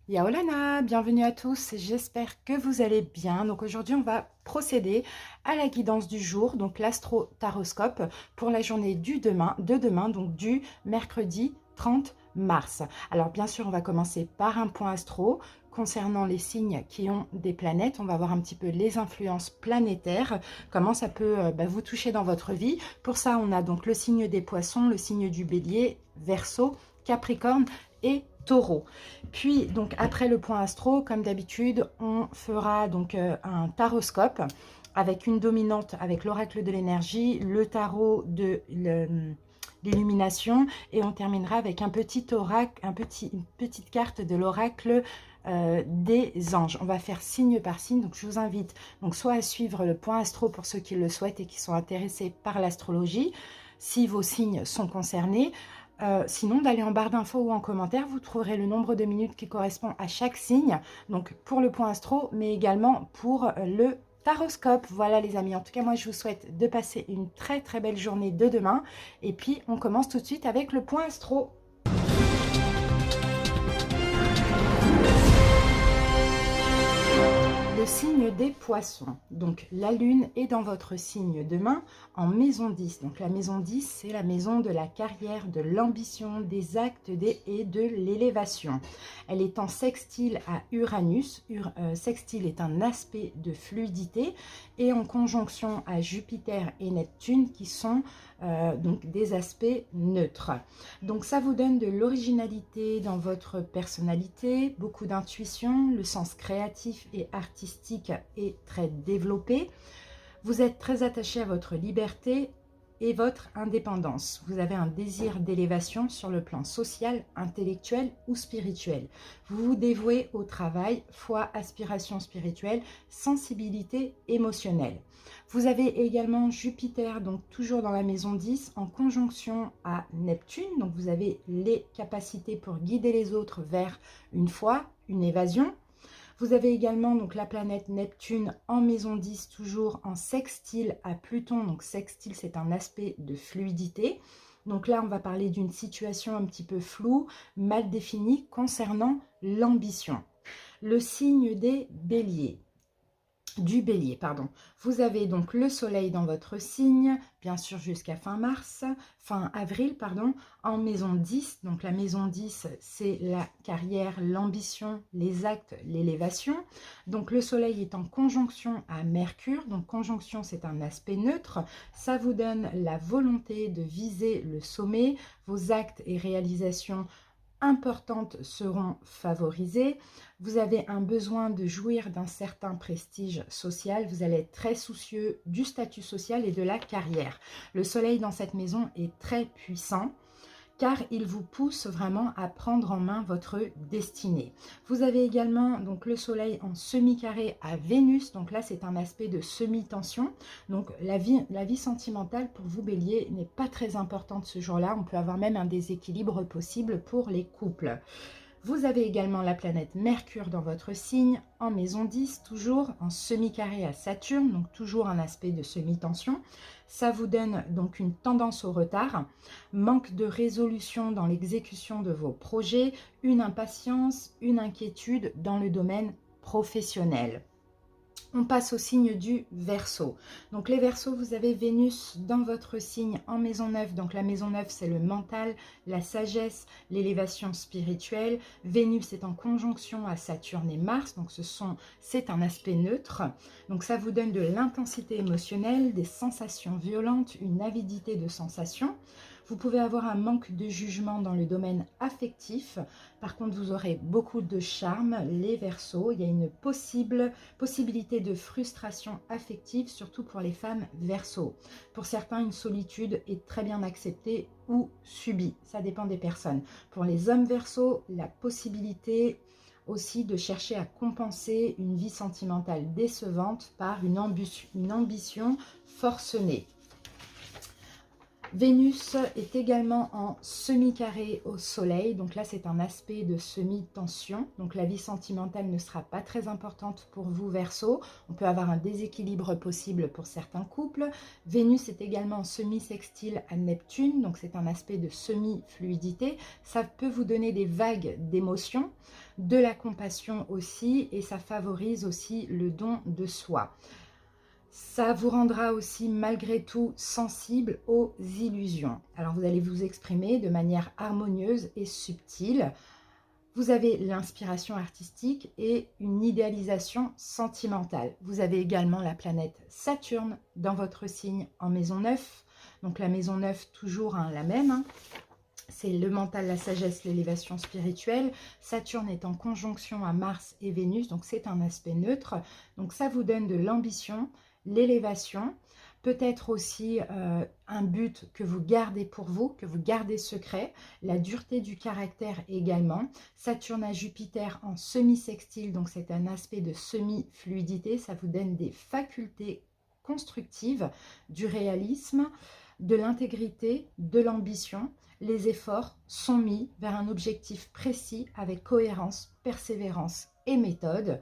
Yaolana, bienvenue à tous, j'espère que vous allez bien. Donc aujourd'hui on va procéder à la guidance du jour, donc l'astro-taroscope pour la journée de demain, donc du mercredi 30 mars. Alors bien sûr on va commencer par un point astro concernant les signes qui ont des planètes. On va voir un petit peu les influences planétaires, comment ça peut vous toucher dans votre vie. Pour ça on a donc le signe des poissons, le signe du bélier, Verseau, Capricorne et Taureau. Puis, donc, après le point astro, comme d'habitude, on fera donc un taroscope avec une dominante, avec l'oracle de l'énergie, le tarot de l'illumination, et on terminera avec un petit oracle, une petite carte de l'oracle des anges. On va faire signe par signe, donc je vous invite donc soit à suivre le point astro pour ceux qui le souhaitent et qui sont intéressés par l'astrologie, si vos signes sont concernés. Sinon, d'aller en barre d'infos ou en commentaire, vous trouverez le nombre de minutes qui correspond à chaque signe, donc pour le point astro, mais également pour le taroscope. Voilà les amis, en tout cas moi je vous souhaite de passer une très très belle journée de demain, et puis on commence tout de suite avec le point astro. Le signe des poissons, donc la lune est dans votre signe demain en maison 10. Donc la maison 10, c'est la maison de la carrière, de l'ambition, des actes et de l'élévation. Elle est en sextile à Uranus. Sextile est un aspect de fluidité, et en conjonction à Jupiter et Neptune qui sont donc des aspects neutres. Donc ça vous donne de l'originalité dans votre personnalité, beaucoup d'intuition, le sens créatif et artistique est très développé. Vous êtes très attaché à votre liberté et votre indépendance. Vous avez un désir d'élévation sur le plan social, intellectuel ou spirituel. Vous vous dévouez au travail, foi, aspiration spirituelle, sensibilité émotionnelle. Vous avez également Jupiter, donc toujours dans la maison 10, en conjonction à Neptune. Donc vous avez les capacités pour guider les autres vers une foi, une évasion. Vous avez également donc la planète Neptune en maison 10, toujours en sextile à Pluton. Donc sextile, c'est un aspect de fluidité. Donc là, on va parler d'une situation un petit peu floue, mal définie concernant l'ambition. Le signe des béliers. Du bélier, pardon. Vous avez donc le soleil dans votre signe, bien sûr jusqu'à fin avril, pardon, en maison 10. Donc la maison 10, c'est la carrière, l'ambition, les actes, l'élévation. Donc le soleil est en conjonction à Mercure. Donc conjonction, c'est un aspect neutre. Ça vous donne la volonté de viser le sommet. Vos actes et réalisations importantes seront favorisées. Vous avez un besoin de jouir d'un certain prestige social. Vous allez être très soucieux du statut social et de la carrière. Le soleil dans cette maison est très puissant, car il vous pousse vraiment à prendre en main votre destinée. Vous avez également donc le soleil en semi-carré à Vénus, donc là c'est un aspect de semi-tension, donc la vie sentimentale pour vous bélier n'est pas très importante ce jour-là, on peut avoir même un déséquilibre possible pour les couples. Vous avez également la planète Mercure dans votre signe, en maison 10, toujours en semi-carré à Saturne, donc toujours un aspect de semi-tension. Ça vous donne donc une tendance au retard, manque de résolution dans l'exécution de vos projets, une impatience, une inquiétude dans le domaine professionnel. On passe au signe du Verseau. Donc les Verseaux, vous avez Vénus dans votre signe en maison 9. Donc la maison 9, c'est le mental, la sagesse, l'élévation spirituelle. Vénus est en conjonction à Saturne et Mars. Donc c'est un aspect neutre. Donc ça vous donne de l'intensité émotionnelle, des sensations violentes, une avidité de sensations. Vous pouvez avoir un manque de jugement dans le domaine affectif. Par contre, vous aurez beaucoup de charme, les Verseaux. Il y a une possibilité de frustration affective, surtout pour les femmes Verseaux. Pour certains, une solitude est très bien acceptée ou subie. Ça dépend des personnes. Pour les hommes Verseaux, la possibilité aussi de chercher à compenser une vie sentimentale décevante par une ambition forcenée. Vénus est également en semi-carré au soleil, donc là c'est un aspect de semi-tension, donc la vie sentimentale ne sera pas très importante pour vous Verseau, on peut avoir un déséquilibre possible pour certains couples. Vénus est également en semi-sextile à Neptune, donc c'est un aspect de semi-fluidité, ça peut vous donner des vagues d'émotions. de la compassion aussi, et ça favorise aussi le don de soi. Ça vous rendra aussi malgré tout sensible aux illusions. Alors vous allez vous exprimer de manière harmonieuse et subtile. Vous avez l'inspiration artistique et une idéalisation sentimentale. Vous avez également la planète Saturne dans votre signe en maison 9. Donc la maison 9, toujours la même. Hein. C'est le mental, la sagesse, l'élévation spirituelle. Saturne est en conjonction à Mars et Vénus, donc c'est un aspect neutre. Donc ça vous donne de l'ambition, l'élévation, peut-être aussi un but que vous gardez pour vous, que vous gardez secret, la dureté du caractère également. Saturne à Jupiter en semi-sextile, donc c'est un aspect de semi-fluidité, ça vous donne des facultés constructives, du réalisme, de l'intégrité, de l'ambition. Les efforts sont mis vers un objectif précis avec cohérence, persévérance et méthode.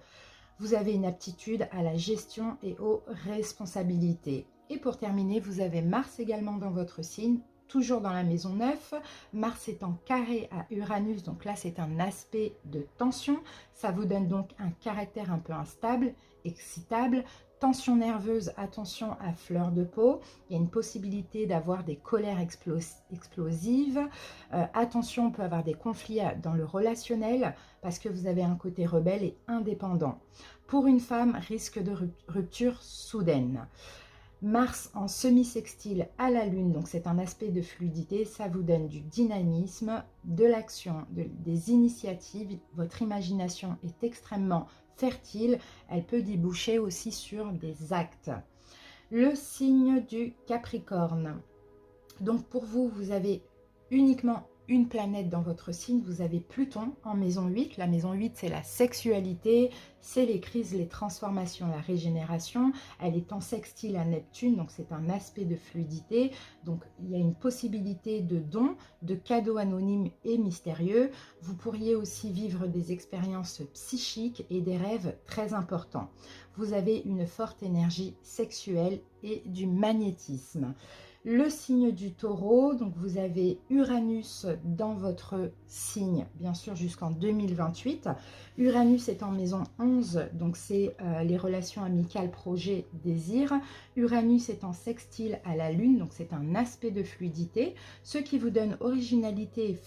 Vous avez une aptitude à la gestion et aux responsabilités. Et pour terminer, vous avez Mars également dans votre signe, toujours dans la maison 9. Mars est en carré à Uranus, donc là c'est un aspect de tension. Ça vous donne donc un caractère un peu instable, excitable. Tension nerveuse, attention à fleur de peau. Il y a une possibilité d'avoir des colères explosives. Attention, on peut avoir des conflits dans le relationnel parce que vous avez un côté rebelle et indépendant. Pour une femme, risque de rupture soudaine. Mars en semi-sextile à la Lune, donc c'est un aspect de fluidité, ça vous donne du dynamisme, de l'action, des initiatives. Votre imagination est extrêmement fertile, elle peut déboucher aussi sur des actes. Le signe du Capricorne. Donc pour vous, vous avez uniquement une planète dans votre signe, vous avez Pluton en maison 8. La maison 8, c'est la sexualité, c'est les crises, les transformations, la régénération. Elle est en sextile à Neptune, donc c'est un aspect de fluidité. Donc il y a une possibilité de dons, de cadeaux anonymes et mystérieux. Vous pourriez aussi vivre des expériences psychiques et des rêves très importants. Vous avez une forte énergie sexuelle et du magnétisme. Le signe du Taureau, donc vous avez Uranus dans votre signe, bien sûr jusqu'en 2028. Uranus est en maison 11, donc c'est les relations amicales, projets, désirs. Uranus est en sextile à la Lune, donc c'est un aspect de fluidité, ce qui vous donne originalité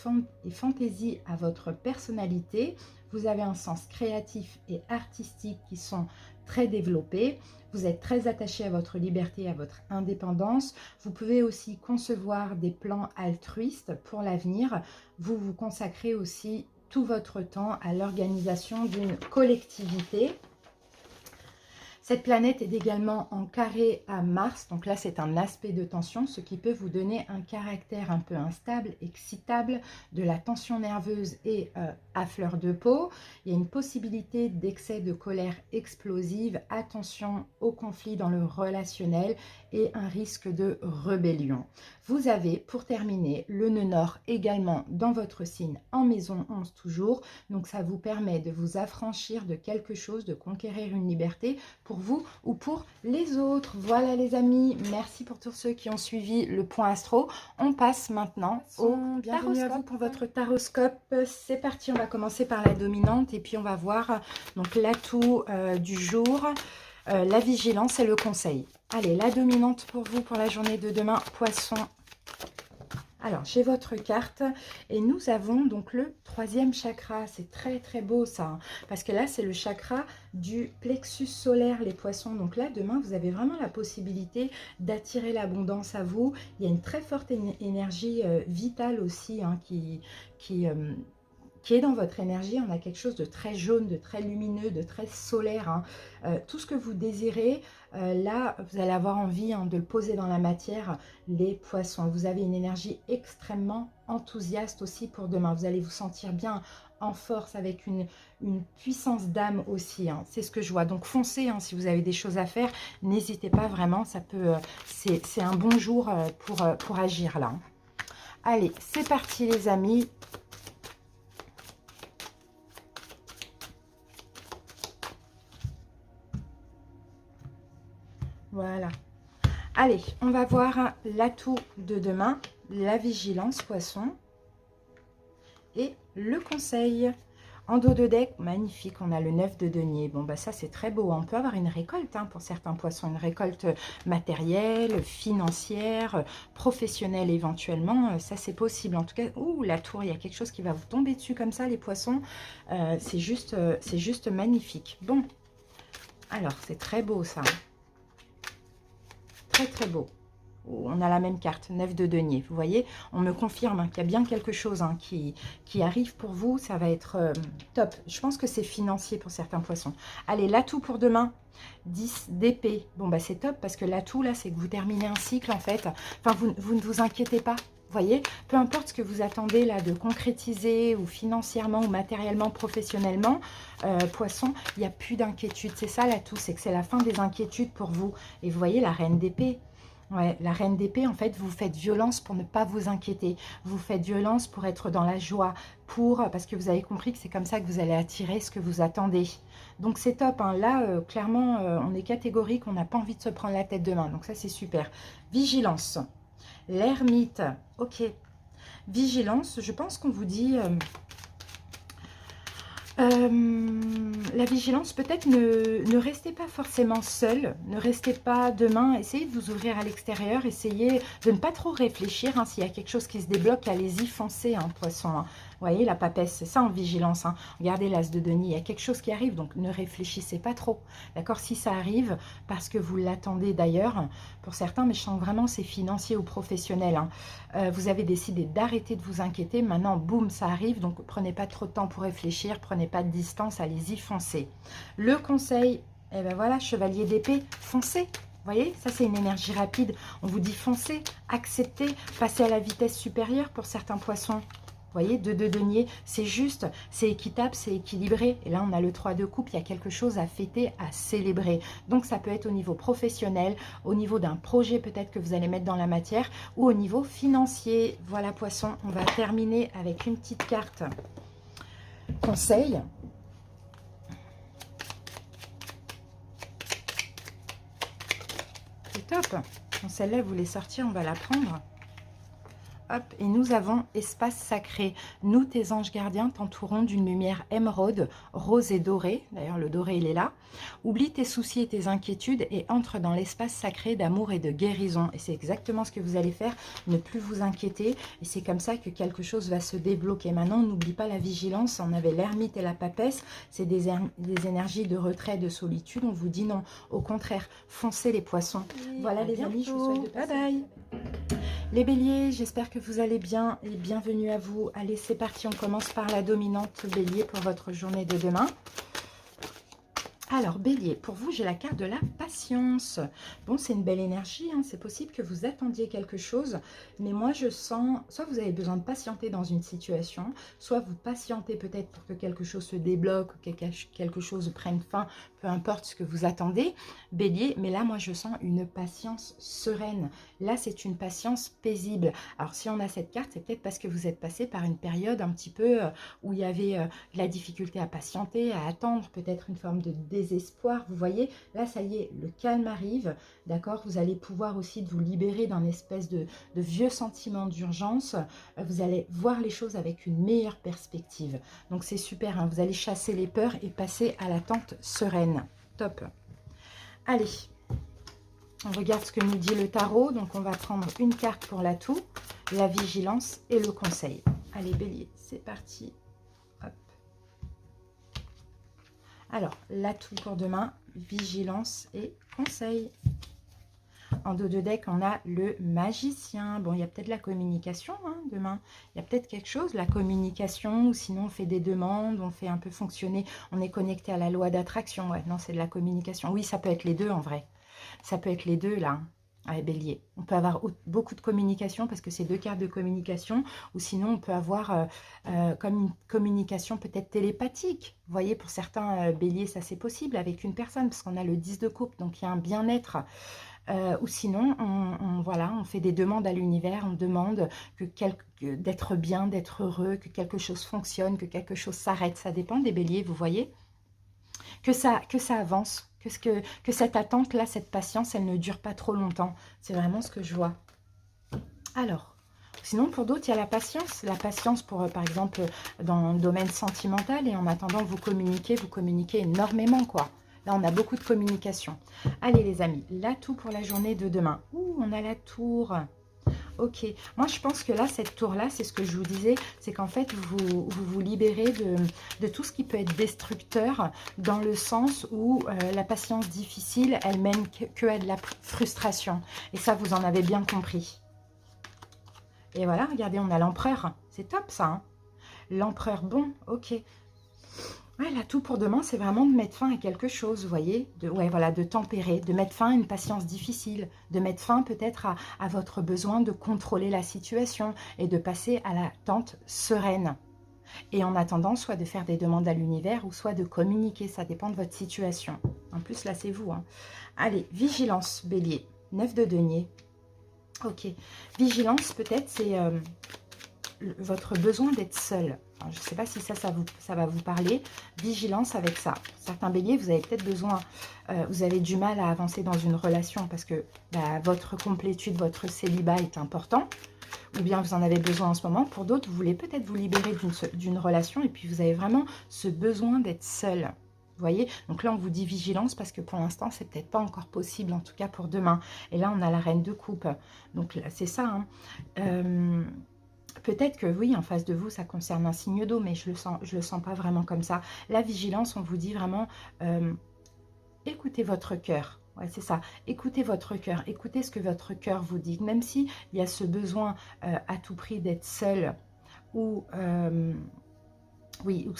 et fantaisie à votre personnalité. Vous avez un sens créatif et artistique qui sont très développés. Vous êtes très attaché à votre liberté, à votre indépendance. Vous pouvez aussi concevoir des plans altruistes pour l'avenir. Vous vous consacrez aussi tout votre temps à l'organisation d'une collectivité. Cette planète est également en carré à Mars, donc là c'est un aspect de tension, ce qui peut vous donner un caractère un peu instable, excitable, de la tension nerveuse et à fleur de peau. Il y a une possibilité d'excès de colère explosive, attention aux conflits dans le relationnel et un risque de rébellion. Vous avez, pour terminer, le nœud nord également dans votre signe en maison 11 toujours, donc ça vous permet de vous affranchir de quelque chose, de conquérir une liberté pour vous ou pour les autres. Voilà les amis, merci pour tous ceux qui ont suivi le point astro. On passe maintenant au bienvenue à vous pour votre taroscope. C'est parti, on va commencer par la dominante et puis on va voir donc l'atout du jour, la vigilance et le conseil. Allez, la dominante pour vous pour la journée de demain, Poisson. Alors, j'ai votre carte et nous avons donc le 3e chakra. C'est très très beau ça, hein, parce que là, c'est le chakra du plexus solaire, les poissons. Donc là, demain, vous avez vraiment la possibilité d'attirer l'abondance à vous. Il y a une très forte énergie vitale aussi hein, qui est dans votre énergie. On a quelque chose de très jaune, de très lumineux, de très solaire. Hein. Tout ce que vous désirez, là, vous allez avoir envie hein, de le poser dans la matière, les poissons. Vous avez une énergie extrêmement enthousiaste aussi pour demain. Vous allez vous sentir bien en force avec une puissance d'âme aussi. Hein. C'est ce que je vois. Donc foncez hein, si vous avez des choses à faire. N'hésitez pas vraiment. Ça peut, c'est un bon jour pour agir là. Hein. Allez, c'est parti les amis. Voilà. Allez, on va voir l'atout de demain, la vigilance, poisson, et le conseil. En dos de deck, magnifique, on a le 9 de denier. Bon, bah ça, c'est très beau. On peut avoir une récolte hein, pour certains poissons, une récolte matérielle, financière, professionnelle éventuellement. Ça, c'est possible. En tout cas, ouh, la tour, il y a quelque chose qui va vous tomber dessus comme ça, les poissons. C'est juste magnifique. Bon, alors, c'est très beau, ça. Très, très beau. On a la même carte, 9 de denier. Vous voyez, on me confirme hein, qu'il y a bien quelque chose hein, qui arrive pour vous. Ça va être top. Je pense que c'est financier pour certains poissons. Allez, l'atout pour demain, 10 d'épée. Bon, bah c'est top parce que l'atout, là, c'est que vous terminez un cycle, en fait. Enfin, vous ne vous inquiétez pas. Vous voyez, peu importe ce que vous attendez là de concrétiser ou financièrement ou matériellement, professionnellement, poisson, il n'y a plus d'inquiétude. C'est ça l'atout, c'est que c'est la fin des inquiétudes pour vous. Et vous voyez, la reine d'épée. Ouais, la reine d'épée, en fait, vous faites violence pour ne pas vous inquiéter. Vous faites violence pour être dans la joie, parce que vous avez compris que c'est comme ça que vous allez attirer ce que vous attendez. Donc, c'est top. Hein. Là, clairement, on est catégorique, on n'a pas envie de se prendre la tête demain. Donc, ça, c'est super. Vigilance. L'ermite. Ok. Vigilance, je pense qu'on vous dit... la vigilance, peut-être ne restez pas forcément seul, ne restez pas demain, essayez de vous ouvrir à l'extérieur, essayez de ne pas trop réfléchir, hein, s'il y a quelque chose qui se débloque, allez-y, foncez, hein, poisson. Hein. Vous voyez, la papesse, c'est ça en vigilance. Hein. Regardez l'as de denier, il y a quelque chose qui arrive, donc ne réfléchissez pas trop. D'accord, si ça arrive, parce que vous l'attendez d'ailleurs, pour certains, mais je sens vraiment c'est financier ou professionnel. Hein. Vous avez décidé d'arrêter de vous inquiéter, maintenant, boum, ça arrive, donc prenez pas trop de temps pour réfléchir, prenez pas de distance, allez-y, foncez. Le conseil, eh ben voilà, chevalier d'épée, foncez. Vous voyez, ça c'est une énergie rapide. On vous dit foncez, acceptez, passez à la vitesse supérieure pour certains poissons. Vous voyez, 2 de denier, c'est juste, c'est équitable, c'est équilibré. Et là, on a le 3 de coupe, il y a quelque chose à fêter, à célébrer. Donc, ça peut être au niveau professionnel, au niveau d'un projet peut-être que vous allez mettre dans la matière, ou au niveau financier. Voilà, poisson, on va terminer avec une petite carte conseil. C'est top. Celle-là, vous voulez sortir, on va la prendre. Hop, et nous avons espace sacré. Nous, tes anges gardiens, t'entourons d'une lumière émeraude, rose et dorée. D'ailleurs, le doré, il est là. Oublie tes soucis et tes inquiétudes et entre dans l'espace sacré d'amour et de guérison. Et c'est exactement ce que vous allez faire. Ne plus vous inquiéter. Et c'est comme ça que quelque chose va se débloquer. Maintenant, n'oublie pas la vigilance. On avait l'ermite et la papesse. C'est des énergies de retrait, de solitude. On vous dit non. Au contraire, foncez les poissons. Oui, voilà les amis, je vous souhaite de passer. Bye bye. Les béliers, j'espère que vous allez bien et bienvenue à vous. Allez, c'est parti, on commence par la dominante bélier pour votre journée de demain. Alors, bélier, pour vous, j'ai la carte de la patience. Bon, c'est une belle énergie, hein. C'est possible que vous attendiez quelque chose, mais moi, je sens, soit vous avez besoin de patienter dans une situation, soit vous patientez peut-être pour que quelque chose se débloque, que quelque chose prenne fin, peu importe ce que vous attendez, bélier, mais là, moi, je sens une patience sereine. Là, c'est une patience paisible. Alors, si on a cette carte, c'est peut-être parce que vous êtes passé par une période un petit peu où il y avait de la difficulté à patienter, à attendre, peut-être une forme de désespoir. Vous voyez, là, ça y est, le calme arrive, d'accord? Vous allez pouvoir aussi vous libérer d'un espèce de vieux sentiment d'urgence. Vous allez voir les choses avec une meilleure perspective. Donc, c'est super, hein? Vous allez chasser les peurs et passer à l'attente sereine. Top. Allez, on regarde ce que nous dit le tarot. Donc, on va prendre une carte pour l'atout, la vigilance et le conseil. Allez, bélier, c'est parti. Hop. Alors, l'atout pour demain, vigilance et conseil. En dos de deck, on a le magicien. Bon, il y a peut-être la communication hein, demain. Il y a peut-être quelque chose, la communication, ou sinon on fait des demandes, on fait un peu fonctionner, on est connecté à la loi d'attraction. Ouais, non, c'est de la communication. Oui, ça peut être les deux en vrai. Ça peut être les deux là. Allez, bélier. On peut avoir beaucoup de communication parce que c'est 2 cartes de communication. Ou sinon, on peut avoir comme une communication peut-être télépathique. Vous voyez, pour certains béliers, ça c'est possible avec une personne parce qu'on a le 10 de coupe. Donc, il y a un bien-être. Ou sinon, voilà, on fait des demandes à l'univers. On demande d'être bien, d'être heureux, que quelque chose fonctionne, que quelque chose s'arrête. Ça dépend des béliers, vous voyez. Que ça avance. Que cette attente-là, cette patience, elle ne dure pas trop longtemps. C'est vraiment ce que je vois. Alors, Sinon, pour d'autres, il y a la patience. La patience pour, par exemple, dans le domaine sentimental. Et en attendant, vous communiquez énormément, quoi. Là, on a beaucoup de communication. Allez, les amis, l'atout pour la journée de demain. Ouh, on a la tour. Ok, moi je pense que là, cette tour-là, c'est ce que je vous disais, c'est qu'en fait, vous libérez de tout ce qui peut être destructeur, dans le sens où la patience difficile, elle mène que à de la frustration. Et ça, vous en avez bien compris. Et voilà, regardez, on a l'empereur. C'est top ça, hein. L'empereur, bon, ok. Ouais, l'atout pour demain, c'est vraiment de mettre fin à quelque chose, vous voyez, ouais, voilà, de tempérer, de mettre fin à une patience difficile, de mettre fin peut-être à votre besoin de contrôler la situation et de passer à l'attente sereine. Et en attendant, soit de faire des demandes à l'univers ou soit de communiquer, ça dépend de votre situation. En plus, là, c'est vous, hein. Allez, vigilance, bélier, 9 de denier. Ok, vigilance, peut-être, c'est votre besoin d'être seul. Alors, je ne sais pas si ça va vous parler. Vigilance avec ça. Certains béliers, vous avez peut-être besoin, vous avez du mal à avancer dans une relation parce que votre complétude, votre célibat est important. Ou bien vous en avez besoin en ce moment. Pour d'autres, vous voulez peut-être vous libérer d'une relation et puis vous avez vraiment ce besoin d'être seul. Vous voyez, donc là on vous dit vigilance parce que pour l'instant c'est peut-être pas encore possible, en tout cas pour demain. Et là on a la reine de coupe, donc c'est ça, hein. Peut-être que oui, en face de vous, ça concerne un signe d'eau, mais je le sens pas vraiment comme ça. La vigilance, on vous dit vraiment, écoutez votre cœur. Ouais, c'est ça. Écoutez votre cœur. Écoutez ce que votre cœur vous dit. Même s'il y a ce besoin à tout prix d'être seul, ou oui, ou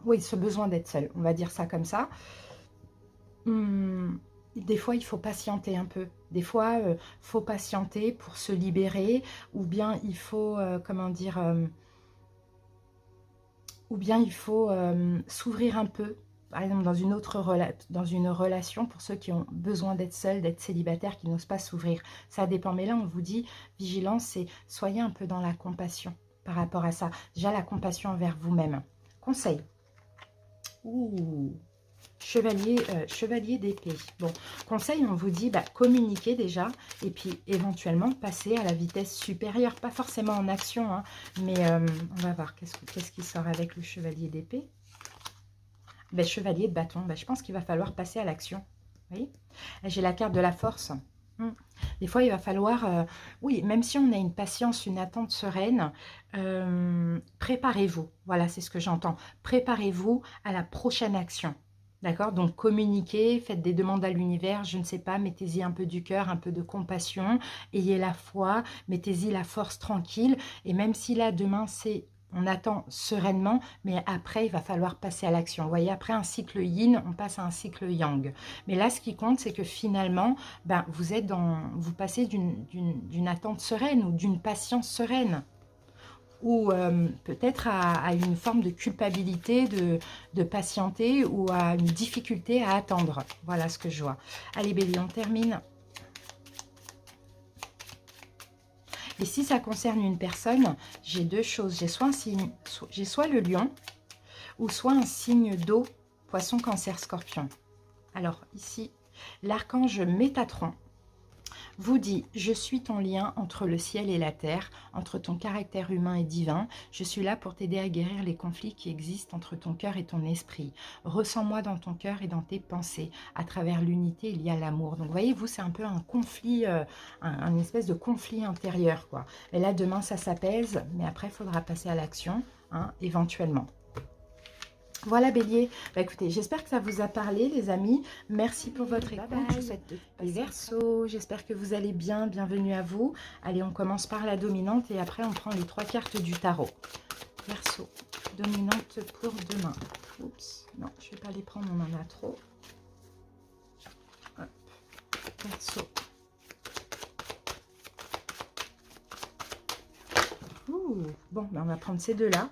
oui, ce besoin d'être seul. On va dire ça comme ça. Des fois, il faut patienter un peu. Des fois, il faut patienter pour se libérer, ou bien il faut, comment dire, ou bien il faut s'ouvrir un peu. Par exemple, dans une relation, pour ceux qui ont besoin d'être seuls, d'être célibataires, qui n'osent pas s'ouvrir. Ça dépend. Mais là, on vous dit, vigilance, c'est soyez un peu dans la compassion par rapport à ça. Déjà, la compassion envers vous-même. Conseil. Ouh, chevalier d'épée. Bon, conseil, on vous dit, communiquez déjà, et puis éventuellement passer à la vitesse supérieure. Pas forcément en action, hein, mais on va voir qu'est-ce qui sort avec le chevalier d'épée. Chevalier de bâton, je pense qu'il va falloir passer à l'action. Vous voyez, j'ai la carte de la force. Des fois, il va falloir, oui, même si on a une patience, une attente sereine, préparez-vous. Voilà, c'est ce que j'entends. Préparez-vous à la prochaine action. D'accord? Donc, communiquez, faites des demandes à l'univers, je ne sais pas, mettez-y un peu du cœur, un peu de compassion, ayez la foi, mettez-y la force tranquille. Et même si là, demain, on attend sereinement, mais après, il va falloir passer à l'action. Vous voyez, après un cycle yin, on passe à un cycle yang. Mais là, ce qui compte, c'est que finalement, vous passez d'une attente sereine ou d'une patience sereine. Ou peut-être à une forme de culpabilité, de patienter, ou à une difficulté à attendre. Voilà ce que je vois. Allez, Bélier, on termine. Et si ça concerne une personne, j'ai deux choses. J'ai soit le lion, ou soit un signe d'eau, poisson, cancer, scorpion. Alors ici, l'archange Métatron vous dit, je suis ton lien entre le ciel et la terre, entre ton caractère humain et divin. Je suis là pour t'aider à guérir les conflits qui existent entre ton cœur et ton esprit. Ressens-moi dans ton cœur et dans tes pensées. À travers l'unité, il y a l'amour. Donc, vous voyez, vous, c'est un peu un conflit, un espèce de conflit intérieur, quoi. Et là, demain, ça s'apaise, mais après, il faudra passer à l'action, hein, éventuellement. Voilà, Bélier. Écoutez, j'espère que ça vous a parlé, les amis. Merci pour votre écoute. Je vous souhaite les Verseaux. J'espère que vous allez bien. Bienvenue à vous. Allez, on commence par la dominante et après, on prend les 3 cartes du tarot. Verseau, dominante pour demain. Oups, non, je ne vais pas les prendre, on en a trop. Hop. Verseau. Ouh, bon, on va prendre ces deux-là.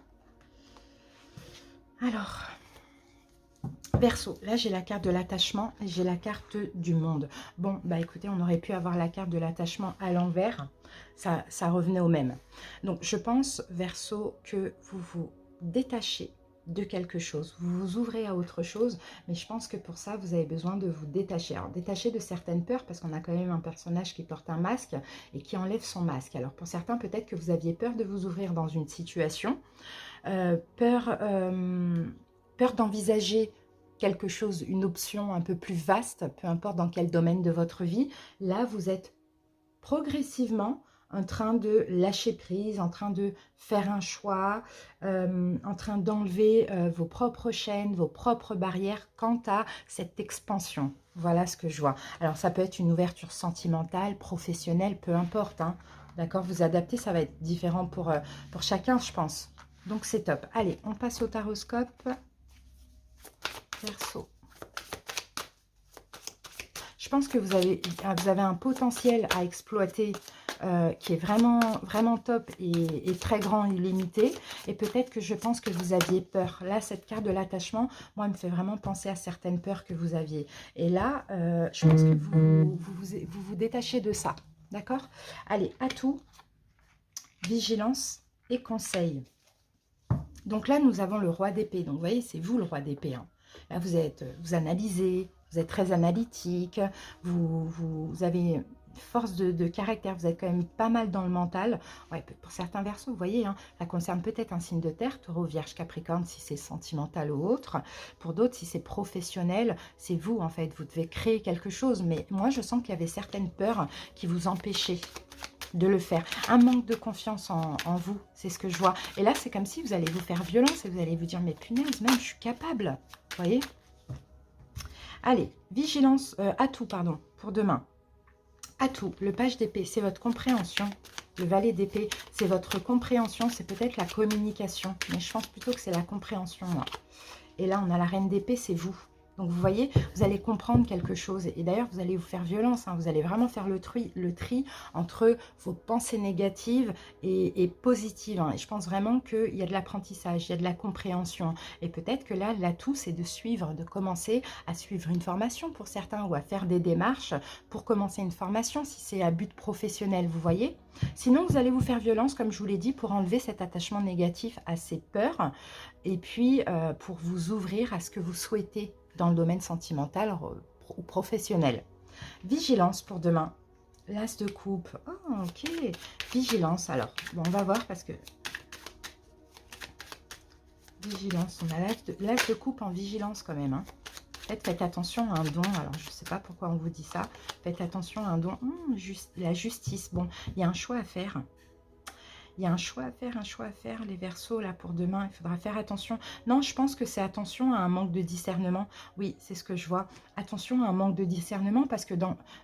Alors, Verseau, là j'ai la carte de l'attachement et j'ai la carte du monde. Bon, écoutez, on aurait pu avoir la carte de l'attachement à l'envers, ça revenait au même. Donc je pense, Verseau, que vous vous détachez de quelque chose. Vous vous ouvrez à autre chose, mais je pense que pour ça, vous avez besoin de vous détacher. Alors, détacher de certaines peurs, parce qu'on a quand même un personnage qui porte un masque et qui enlève son masque. Alors, pour certains, peut-être que vous aviez peur de vous ouvrir dans une situation, peur d'envisager quelque chose, une option un peu plus vaste, peu importe dans quel domaine de votre vie. Là, vous êtes progressivement en train de lâcher prise, en train de faire un choix, en train d'enlever vos propres chaînes, vos propres barrières quant à cette expansion. Voilà ce que je vois. Alors, ça peut être une ouverture sentimentale, professionnelle, peu importe, hein. D'accord, vous adaptez, ça va être différent pour chacun, je pense. Donc, c'est top. Allez, on passe au taroscope. Verseau. Je pense que vous avez un potentiel à exploiter qui est vraiment, vraiment top et très grand, illimité. Et peut-être que je pense que vous aviez peur. Là, cette carte de l'attachement, moi, elle me fait vraiment penser à certaines peurs que vous aviez. Et là, je pense que vous détachez de ça. D'accord? Allez, atout, vigilance et conseil. Donc là, nous avons le roi d'épée. Donc, vous voyez, c'est vous le roi d'épée, hein. Là, vous analysez, vous êtes très analytique, vous avez une force de caractère, vous êtes quand même pas mal dans le mental. Ouais, pour certains verseaux, vous voyez, hein, ça concerne peut-être un signe de terre, taureau, vierge, capricorne, si c'est sentimental ou autre. Pour d'autres, si c'est professionnel, c'est vous, en fait. Vous devez créer quelque chose. Mais moi, je sens qu'il y avait certaines peurs qui vous empêchaient de le faire. Un manque de confiance en vous, c'est ce que je vois. Et là, c'est comme si vous allez vous faire violence et vous allez vous dire, mais punaise, même, je suis capable. Vous voyez? Allez, vigilance, atout, pardon, pour demain. Atout, le page d'épée, c'est votre compréhension. Le valet d'épée, c'est votre compréhension, c'est peut-être la communication. Mais je pense plutôt que c'est la compréhension, moi. Et là, on a la reine d'épée, c'est vous. Donc, vous voyez, vous allez comprendre quelque chose. Et d'ailleurs, vous allez vous faire violence. Hein. Vous allez vraiment faire le tri entre vos pensées négatives et positives. Hein. Et je pense vraiment qu'il y a de l'apprentissage, il y a de la compréhension. Et peut-être que là, l'atout, c'est de suivre, de commencer à suivre une formation pour certains ou à faire des démarches pour commencer une formation si c'est à but professionnel, vous voyez. Sinon, vous allez vous faire violence, comme je vous l'ai dit, pour enlever cet attachement négatif à ces peurs et puis pour vous ouvrir à ce que vous souhaitez dans le domaine sentimental ou professionnel. Vigilance pour demain. L'as de coupe. Oh, ok. Vigilance. Alors, bon, on va voir parce que... Vigilance. On a l'as de coupe en vigilance quand même. Hein. Faites attention à un don. Alors, je ne sais pas pourquoi on vous dit ça. Faites attention à un don. La justice. Bon, il y a un choix à faire. Il y a un choix à faire, les Verseaux, là, pour demain. Il faudra faire attention. Non, je pense que c'est attention à un manque de discernement. Oui, c'est ce que je vois. Attention à un manque de discernement parce que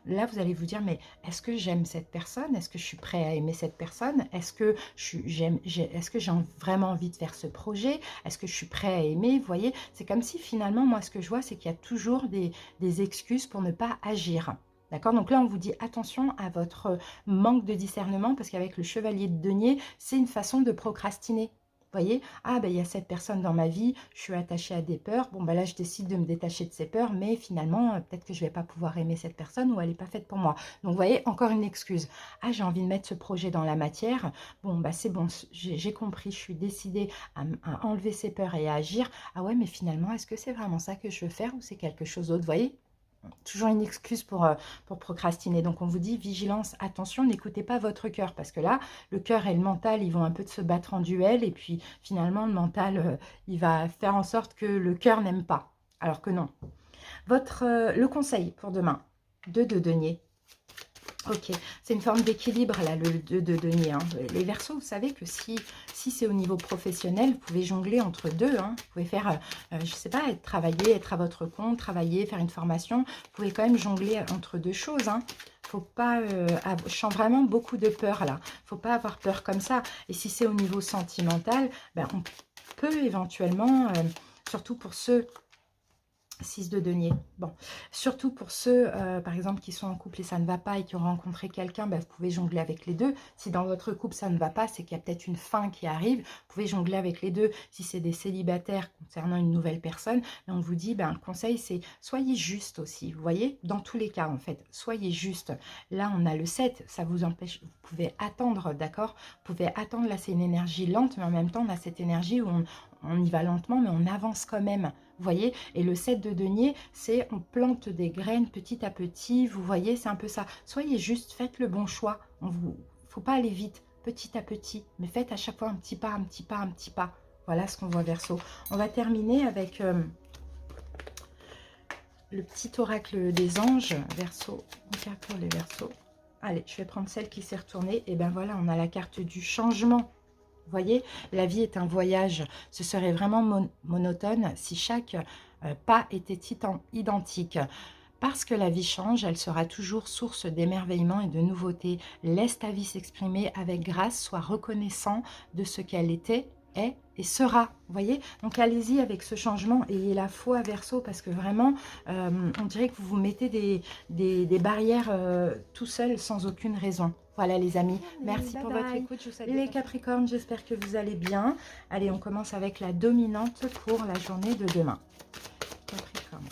là, vous allez vous dire, mais est-ce que j'aime cette personne? Est-ce que je suis prêt à aimer cette personne? Est-ce que j'ai vraiment envie de faire ce projet? Est-ce que je suis prêt à aimer? Vous voyez, c'est comme si finalement, moi, ce que je vois, c'est qu'il y a toujours des excuses pour ne pas agir. D'accord? Donc là, on vous dit attention à votre manque de discernement parce qu'avec le chevalier de denier, c'est une façon de procrastiner. Vous voyez? Ah, ben il y a cette personne dans ma vie, je suis attachée à des peurs. Bon, ben là, je décide de me détacher de ces peurs, mais finalement, peut-être que je ne vais pas pouvoir aimer cette personne ou elle n'est pas faite pour moi. Donc, vous voyez, encore une excuse. Ah, j'ai envie de mettre ce projet dans la matière. Bon, ben c'est bon, j'ai compris, je suis décidée à enlever ces peurs et à agir. Ah ouais, mais finalement, est-ce que c'est vraiment ça que je veux faire ou c'est quelque chose d'autre? Vous voyez? Toujours une excuse pour procrastiner. Donc, on vous dit vigilance, attention, n'écoutez pas votre cœur. Parce que là, le cœur et le mental, ils vont un peu se battre en duel. Et puis, finalement, le mental, il va faire en sorte que le cœur n'aime pas. Alors que non. Le conseil pour demain, 2 de denier. Ok, c'est une forme d'équilibre là, le 2 de denier. Hein. Les Verseaux, vous savez que si c'est au niveau professionnel, vous pouvez jongler entre deux. Hein. Vous pouvez faire, je ne sais pas, travailler, être à votre compte, travailler, faire une formation. Vous pouvez quand même jongler entre deux choses. Hein. Faut pas, je sens vraiment beaucoup de peur là. Faut pas avoir peur comme ça. Et si c'est au niveau sentimental, ben, on peut éventuellement, surtout pour ceux... 6 de denier. Bon, surtout pour ceux, par exemple, qui sont en couple et ça ne va pas et qui ont rencontré quelqu'un, ben, vous pouvez jongler avec les deux. Si dans votre couple ça ne va pas, c'est qu'il y a peut-être une fin qui arrive. Vous pouvez jongler avec les deux. Si c'est des célibataires concernant une nouvelle personne, on vous dit, ben, le conseil, c'est soyez juste aussi. Vous voyez, dans tous les cas, en fait, soyez juste. Là, on a le 7, ça vous empêche, vous pouvez attendre, d'accord? Vous pouvez attendre, là, c'est une énergie lente, mais en même temps, on a cette énergie où on y va lentement, mais on avance quand même. Vous voyez? Et le 7 de denier, c'est on plante des graines petit à petit. Vous voyez, c'est un peu ça. Soyez juste, faites le bon choix. Faut pas aller vite, petit à petit. Mais faites à chaque fois un petit pas, un petit pas, un petit pas. Voilà ce qu'on voit, Verseau. On va terminer avec le petit oracle des anges, Verseau. Une carte pour les Verseaux. Allez, je vais prendre celle qui s'est retournée. Et ben voilà, on a la carte du changement. Vous voyez, la vie est un voyage. Ce serait vraiment monotone si chaque pas était identique. Parce que la vie change, elle sera toujours source d'émerveillement et de nouveautés. Laisse ta vie s'exprimer avec grâce, sois reconnaissant de ce qu'elle était, est et sera. Vous voyez, donc allez-y avec ce changement, ayez la foi, Verseau, parce que vraiment, on dirait que vous vous mettez des barrières tout seul, sans aucune raison. Voilà les amis, merci pour votre écoute. Je vous salue les Capricornes, j'espère que vous allez bien. Allez, on commence avec la dominante pour la journée de demain. Capricorne.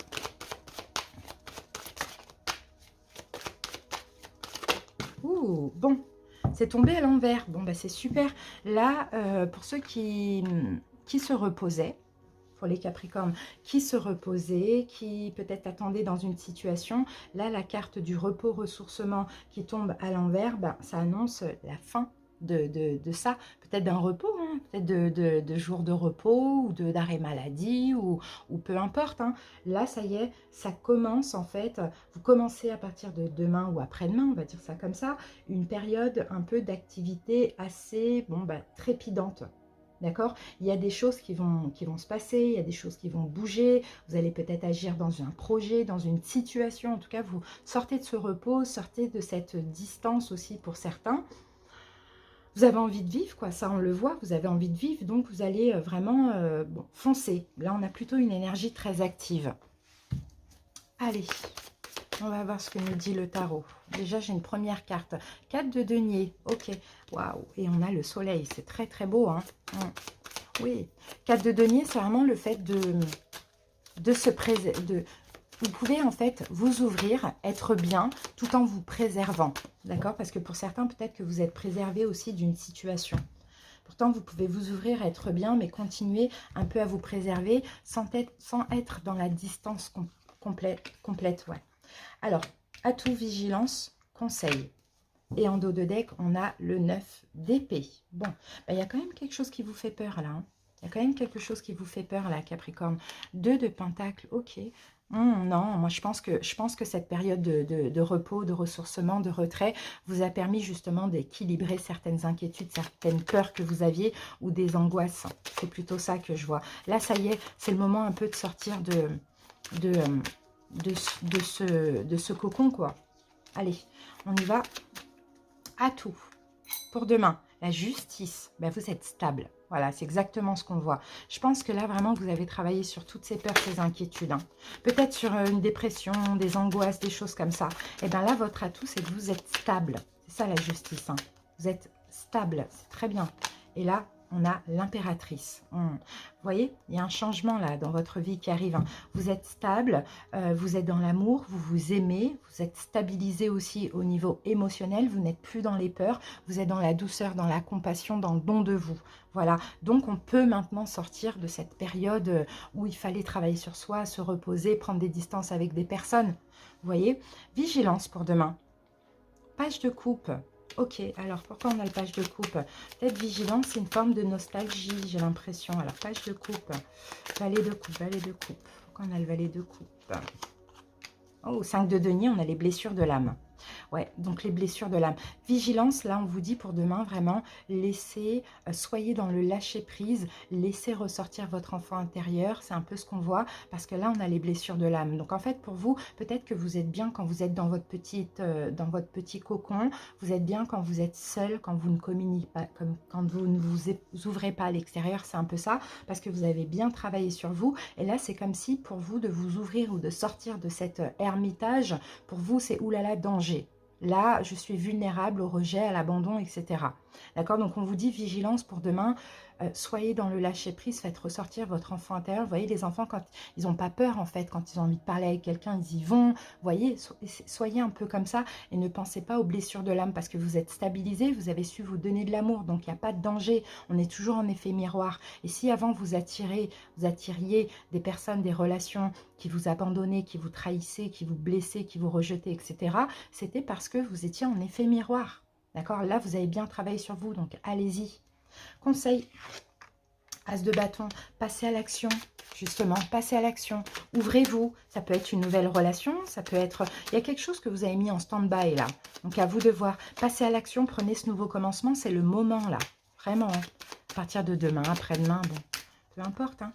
Ouh, bon, c'est tombé à l'envers. Bon, bah c'est super. Là, pour ceux qui se reposaient, pour les Capricornes, qui se reposaient, qui peut-être attendaient dans une situation, là, la carte du repos, ressourcement qui tombe à l'envers, ben, ça annonce la fin de ça, peut-être d'un repos, hein, peut-être de jours de repos ou d'arrêt maladie ou peu importe. Hein. Là, ça y est, ça commence en fait, vous commencez à partir de demain ou après-demain, on va dire ça comme ça, une période un peu d'activité assez trépidante. D'accord? Il y a des choses qui vont se passer, il y a des choses qui vont bouger, vous allez peut-être agir dans un projet, dans une situation, en tout cas, vous sortez de ce repos, sortez de cette distance aussi pour certains. Vous avez envie de vivre, quoi, ça on le voit, vous avez envie de vivre, donc vous allez vraiment foncer. Là, on a plutôt une énergie très active. Allez, on va voir ce que nous dit le tarot. Déjà, j'ai une première carte. 4 de denier, ok. Waouh, et on a le soleil, c'est très très beau. Hein. Oui, 4 de denier, c'est vraiment le fait de se préserver. Vous pouvez en fait vous ouvrir, être bien, tout en vous préservant. D'accord? Parce que pour certains, peut-être que vous êtes préservé aussi d'une situation. Pourtant, vous pouvez vous ouvrir, être bien, mais continuer un peu à vous préserver sans être dans la distance complète. Ouais. Alors, atout, vigilance, conseil. Et en dos de deck, on a le 9 d'épée. Bon, il y a quand même quelque chose qui vous fait peur là. Hein. Il y a quand même quelque chose qui vous fait peur là, Capricorne. 2 de pentacle, ok. Non, moi je pense que cette période de repos, de ressourcement, de retrait vous a permis justement d'équilibrer certaines inquiétudes, certaines peurs que vous aviez ou des angoisses. C'est plutôt ça que je vois. Là, ça y est, c'est le moment un peu de sortir de ce cocon, quoi. Allez, on y va. Atout pour demain. La justice, vous êtes stable. Voilà, c'est exactement ce qu'on voit. Je pense que là, vraiment, vous avez travaillé sur toutes ces peurs, ces inquiétudes. Hein. Peut-être sur une dépression, des angoisses, des choses comme ça. Et bien là, votre atout, c'est que vous êtes stable. C'est ça, la justice. Hein. Vous êtes stable. C'est très bien. Et là, on a l'impératrice. Vous voyez, il y a un changement là dans votre vie qui arrive. Hein. Vous êtes stable, vous êtes dans l'amour, vous vous aimez, vous êtes stabilisé aussi au niveau émotionnel, vous n'êtes plus dans les peurs, vous êtes dans la douceur, dans la compassion, dans le don de vous. Voilà, donc on peut maintenant sortir de cette période où il fallait travailler sur soi, se reposer, prendre des distances avec des personnes. Vous voyez, vigilance pour demain. Page de coupe. Ok, alors pourquoi on a le page de coupe? Peut-être vigilance, c'est une forme de nostalgie, j'ai l'impression. Alors, page de coupe, valet de coupe, valet de coupe. Pourquoi on a le valet de coupe? Oh, 5 de denier, on a les blessures de l'âme. Ouais, donc les blessures de l'âme. Vigilance, là, on vous dit pour demain, vraiment, laissez, soyez dans le lâcher-prise, laissez ressortir votre enfant intérieur. C'est un peu ce qu'on voit, parce que là, on a les blessures de l'âme. Donc, en fait, pour vous, peut-être que vous êtes bien quand vous êtes dans votre petit cocon. Vous êtes bien quand vous êtes seul, quand vous ne communiquez pas, quand vous ne vous ouvrez pas à l'extérieur. C'est un peu ça, parce que vous avez bien travaillé sur vous. Et là, c'est comme si, pour vous, de vous ouvrir ou de sortir de cet ermitage, pour vous, c'est oulala, danger. Là, je suis vulnérable au rejet, à l'abandon, etc. D'accord? Donc, on vous dit vigilance pour demain. soyez dans le lâcher-prise, faites ressortir votre enfant intérieur. Vous voyez, les enfants, quand ils n'ont pas peur, en fait, quand ils ont envie de parler avec quelqu'un, ils y vont. Vous voyez, soyez un peu comme ça et ne pensez pas aux blessures de l'âme parce que vous êtes stabilisé, vous avez su vous donner de l'amour, donc il n'y a pas de danger. On est toujours en effet miroir. Et si avant vous attiriez des personnes, des relations qui vous abandonnaient, qui vous trahissaient, qui vous blessaient, qui vous rejetaient, etc., c'était parce que vous étiez en effet miroir. D'accord? Là, vous avez bien travaillé sur vous, donc allez-y. Conseil, As de bâton, passez à l'action, justement, passez à l'action. Ouvrez-vous, ça peut être une nouvelle relation, ça peut être... Il y a quelque chose que vous avez mis en stand-by, là. Donc, à vous de voir. Passez à l'action, prenez ce nouveau commencement, c'est le moment, là. Vraiment, hein. À partir de demain, après-demain, bon, peu importe, hein.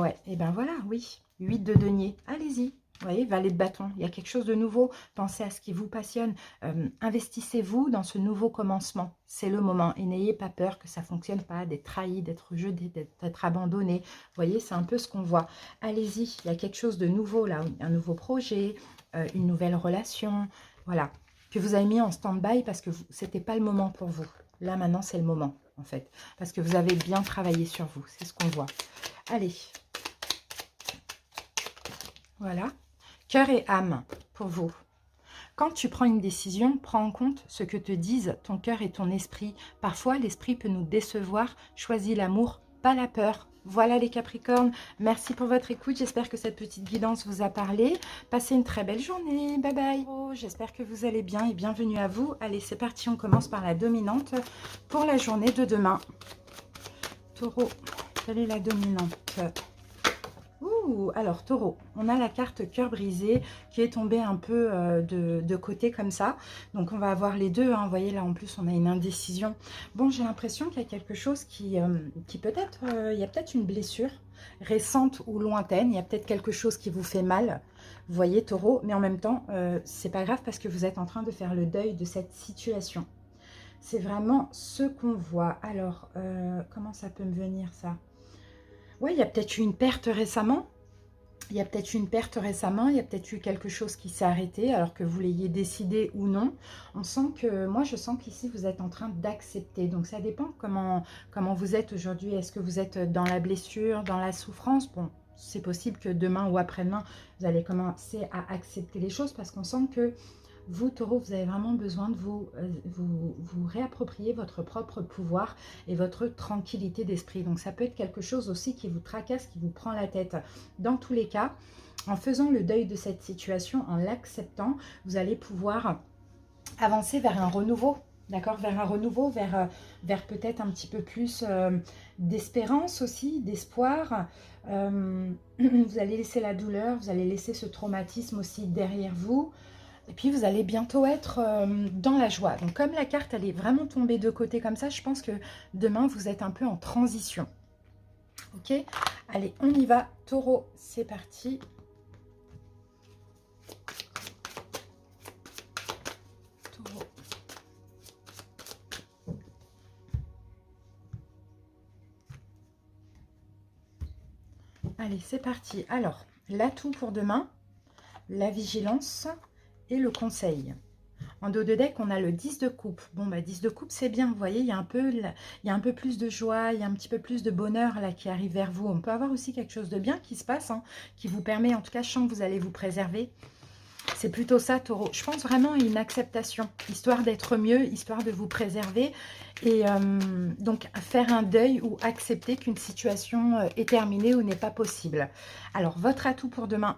Ouais, et ben voilà, oui. 8 de denier, allez-y. Vous voyez, valet de bâton, il y a quelque chose de nouveau. Pensez à ce qui vous passionne. Investissez-vous dans ce nouveau commencement. C'est le moment. Et n'ayez pas peur que ça ne fonctionne pas, d'être trahi, d'être rejeté, d'être abandonné. Vous voyez, c'est un peu ce qu'on voit. Allez-y, il y a quelque chose de nouveau là. Un nouveau projet, une nouvelle relation. Voilà, que vous avez mis en stand-by parce que ce n'était pas le moment pour vous. Là, maintenant, c'est le moment, en fait. Parce que vous avez bien travaillé sur vous. C'est ce qu'on voit. Allez. Voilà. Cœur et âme pour vous. Quand tu prends une décision, prends en compte ce que te disent ton cœur et ton esprit. Parfois, l'esprit peut nous décevoir. Choisis l'amour, pas la peur. Voilà les Capricornes. Merci pour votre écoute. J'espère que cette petite guidance vous a parlé. Passez une très belle journée. Bye bye. J'espère que vous allez bien et bienvenue à vous. Allez, c'est parti. On commence par la dominante pour la journée de demain. Taureau, quelle est la dominante ? Alors Taureau, on a la carte cœur brisé qui est tombée un peu de côté comme ça. Donc on va avoir les deux, hein. Vous voyez là en plus on a une indécision. Bon, j'ai l'impression qu'il y a quelque chose qui peut-être, il y a peut-être une blessure récente ou lointaine. Il y a peut-être quelque chose qui vous fait mal. Vous voyez Taureau, mais en même temps, c'est pas grave parce que vous êtes en train de faire le deuil de cette situation. C'est vraiment ce qu'on voit. Alors, comment ça peut me venir ça ? Oui, il y a peut-être eu une perte récemment. Il y a peut-être eu une perte récemment. Il y a peut-être eu quelque chose qui s'est arrêté alors que vous l'ayez décidé ou non. On sent que, moi je sens qu'ici vous êtes en train d'accepter. Donc ça dépend comment vous êtes aujourd'hui. Est-ce que vous êtes dans la blessure, dans la souffrance? Bon, c'est possible que demain ou après-demain, vous allez commencer à accepter les choses parce qu'on sent que vous, Taureau, vous avez vraiment besoin de vous réapproprier votre propre pouvoir et votre tranquillité d'esprit. Donc, ça peut être quelque chose aussi qui vous tracasse, qui vous prend la tête. Dans tous les cas, en faisant le deuil de cette situation, en l'acceptant, vous allez pouvoir avancer vers un renouveau. D'accord, vers un renouveau, vers peut-être un petit peu plus d'espérance aussi, d'espoir. Vous allez laisser la douleur, vous allez laisser ce traumatisme aussi derrière vous. Et puis, vous allez bientôt être dans la joie. Donc, comme la carte, elle est vraiment tombée de côté comme ça, je pense que demain, vous êtes un peu en transition. Ok? Allez, on y va. Taureau, c'est parti. Taureau. Allez, c'est parti. Alors, l'atout pour demain, la vigilance et le conseil. En dos de deck, on a le 10 de coupe. Bon, bah 10 de coupe, c'est bien. Vous voyez, il y a un peu plus de joie, il y a un petit peu plus de bonheur là qui arrive vers vous. On peut avoir aussi quelque chose de bien qui se passe, hein, qui vous permet, en tout cas, je sens que vous allez vous préserver. C'est plutôt ça, Taureau. Je pense vraiment à une acceptation, histoire d'être mieux, histoire de vous préserver. Et donc, faire un deuil ou accepter qu'une situation est terminée ou n'est pas possible. Alors, votre atout pour demain,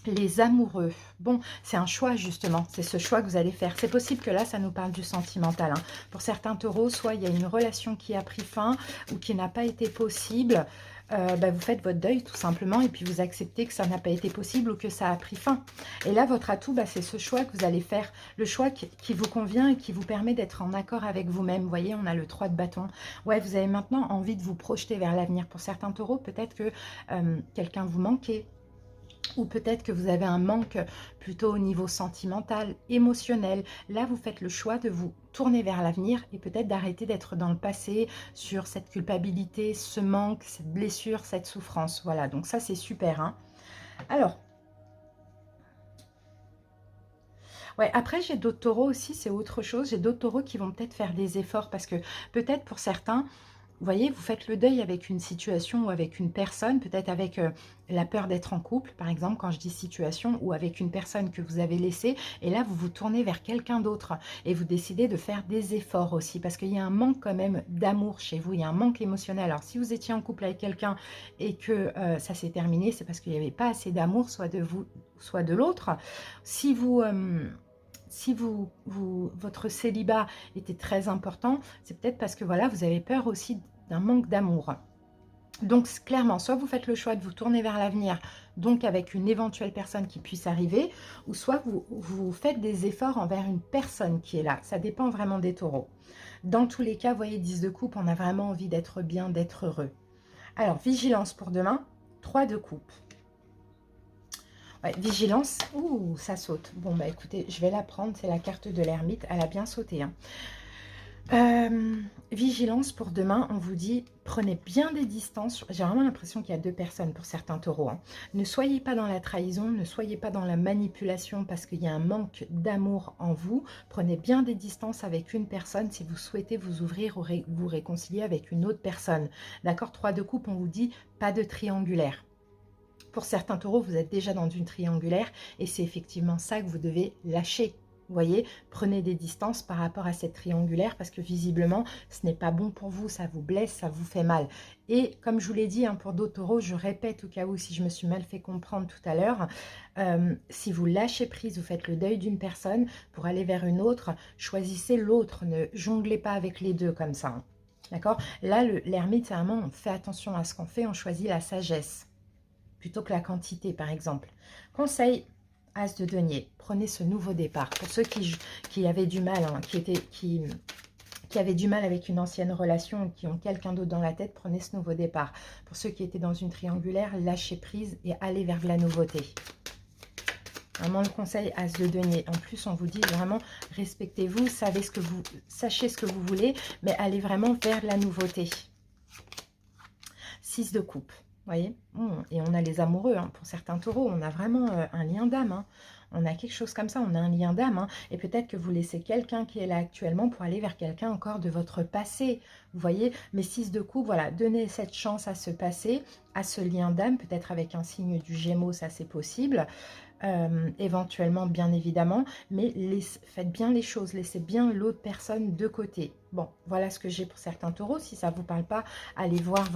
les amoureux. Bon, c'est un choix justement, c'est ce choix que vous allez faire. C'est possible que là, ça nous parle du sentimental. Hein. Pour certains taureaux, soit il y a une relation qui a pris fin ou qui n'a pas été possible. Vous faites votre deuil tout simplement et puis vous acceptez que ça n'a pas été possible ou que ça a pris fin. Et là, votre atout, c'est ce choix que vous allez faire. Le choix qui vous convient et qui vous permet d'être en accord avec vous-même. Vous voyez, on a le 3 de bâton. Ouais, vous avez maintenant envie de vous projeter vers l'avenir. Pour certains taureaux, peut-être que quelqu'un vous manquait. Ou peut-être que vous avez un manque plutôt au niveau sentimental, émotionnel. Là, vous faites le choix de vous tourner vers l'avenir et peut-être d'arrêter d'être dans le passé sur cette culpabilité, ce manque, cette blessure, cette souffrance. Voilà, donc ça, c'est super. Hein. Alors, ouais, après, j'ai d'autres taureaux aussi, c'est autre chose. J'ai d'autres taureaux qui vont peut-être faire des efforts parce que peut-être pour certains, voyez, vous faites le deuil avec une situation ou avec une personne, peut-être avec la peur d'être en couple, par exemple, quand je dis situation, ou avec une personne que vous avez laissée, et là, vous vous tournez vers quelqu'un d'autre, et vous décidez de faire des efforts aussi, parce qu'il y a un manque quand même d'amour chez vous, il y a un manque émotionnel. Alors, si vous étiez en couple avec quelqu'un et que ça s'est terminé, c'est parce qu'il n'y avait pas assez d'amour, soit de vous, soit de l'autre. Si vous... votre célibat était très important, c'est peut-être parce que voilà, vous avez peur aussi d'un manque d'amour. Donc clairement, soit vous faites le choix de vous tourner vers l'avenir, donc avec une éventuelle personne qui puisse arriver, ou soit vous faites des efforts envers une personne qui est là. Ça dépend vraiment des taureaux. Dans tous les cas, vous voyez, 10 de coupe, on a vraiment envie d'être bien, d'être heureux. Alors, vigilance pour demain, 3 de coupe. Ouais, vigilance, ouh, ça saute. Bon, bah écoutez, je vais la prendre, c'est la carte de l'ermite, elle a bien sauté. Hein. Vigilance pour demain, on vous dit, prenez bien des distances. J'ai vraiment l'impression qu'il y a 2 personnes pour certains taureaux. Hein. Ne soyez pas dans la trahison, ne soyez pas dans la manipulation parce qu'il y a un manque d'amour en vous. Prenez bien des distances avec une personne si vous souhaitez vous ouvrir ou vous réconcilier avec une autre personne. D'accord, 3 de coupe, on vous dit, pas de triangulaire. Pour certains taureaux, vous êtes déjà dans une triangulaire et c'est effectivement ça que vous devez lâcher. Vous voyez, prenez des distances par rapport à cette triangulaire parce que visiblement, ce n'est pas bon pour vous, ça vous blesse, ça vous fait mal. Et comme je vous l'ai dit, hein, pour d'autres taureaux, je répète au cas où si je me suis mal fait comprendre tout à l'heure, si vous lâchez prise, vous faites le deuil d'une personne pour aller vers une autre, choisissez l'autre, ne jonglez pas avec les deux comme ça. Hein. D'accord? Là, l'ermite, c'est vraiment, on fait attention à ce qu'on fait, on choisit la sagesse plutôt que la quantité, par exemple. Conseil, As de denier, prenez ce nouveau départ. Pour ceux qui avaient du mal, hein, qui avaient du mal avec une ancienne relation, qui ont quelqu'un d'autre dans la tête, prenez ce nouveau départ. Pour ceux qui étaient dans une triangulaire, lâchez prise et allez vers de la nouveauté. Vraiment le conseil, As de denier. En plus, on vous dit vraiment, respectez-vous, sachez ce que vous voulez, mais allez vraiment vers de la nouveauté. 6 de coupe. Voyez, et on a les amoureux, hein. Pour certains taureaux, on a vraiment un lien d'âme. Hein. On a quelque chose comme ça, on a un lien d'âme. Hein. Et peut-être que vous laissez quelqu'un qui est là actuellement pour aller vers quelqu'un encore de votre passé. Vous voyez, mais 6 de coupe, voilà, donnez cette chance à ce passé, à ce lien d'âme, peut-être avec un signe du Gémeaux, ça c'est possible. Éventuellement, bien évidemment, mais faites bien les choses, laissez bien l'autre personne de côté. Bon, voilà ce que j'ai pour certains taureaux. Si ça ne vous parle pas, allez voir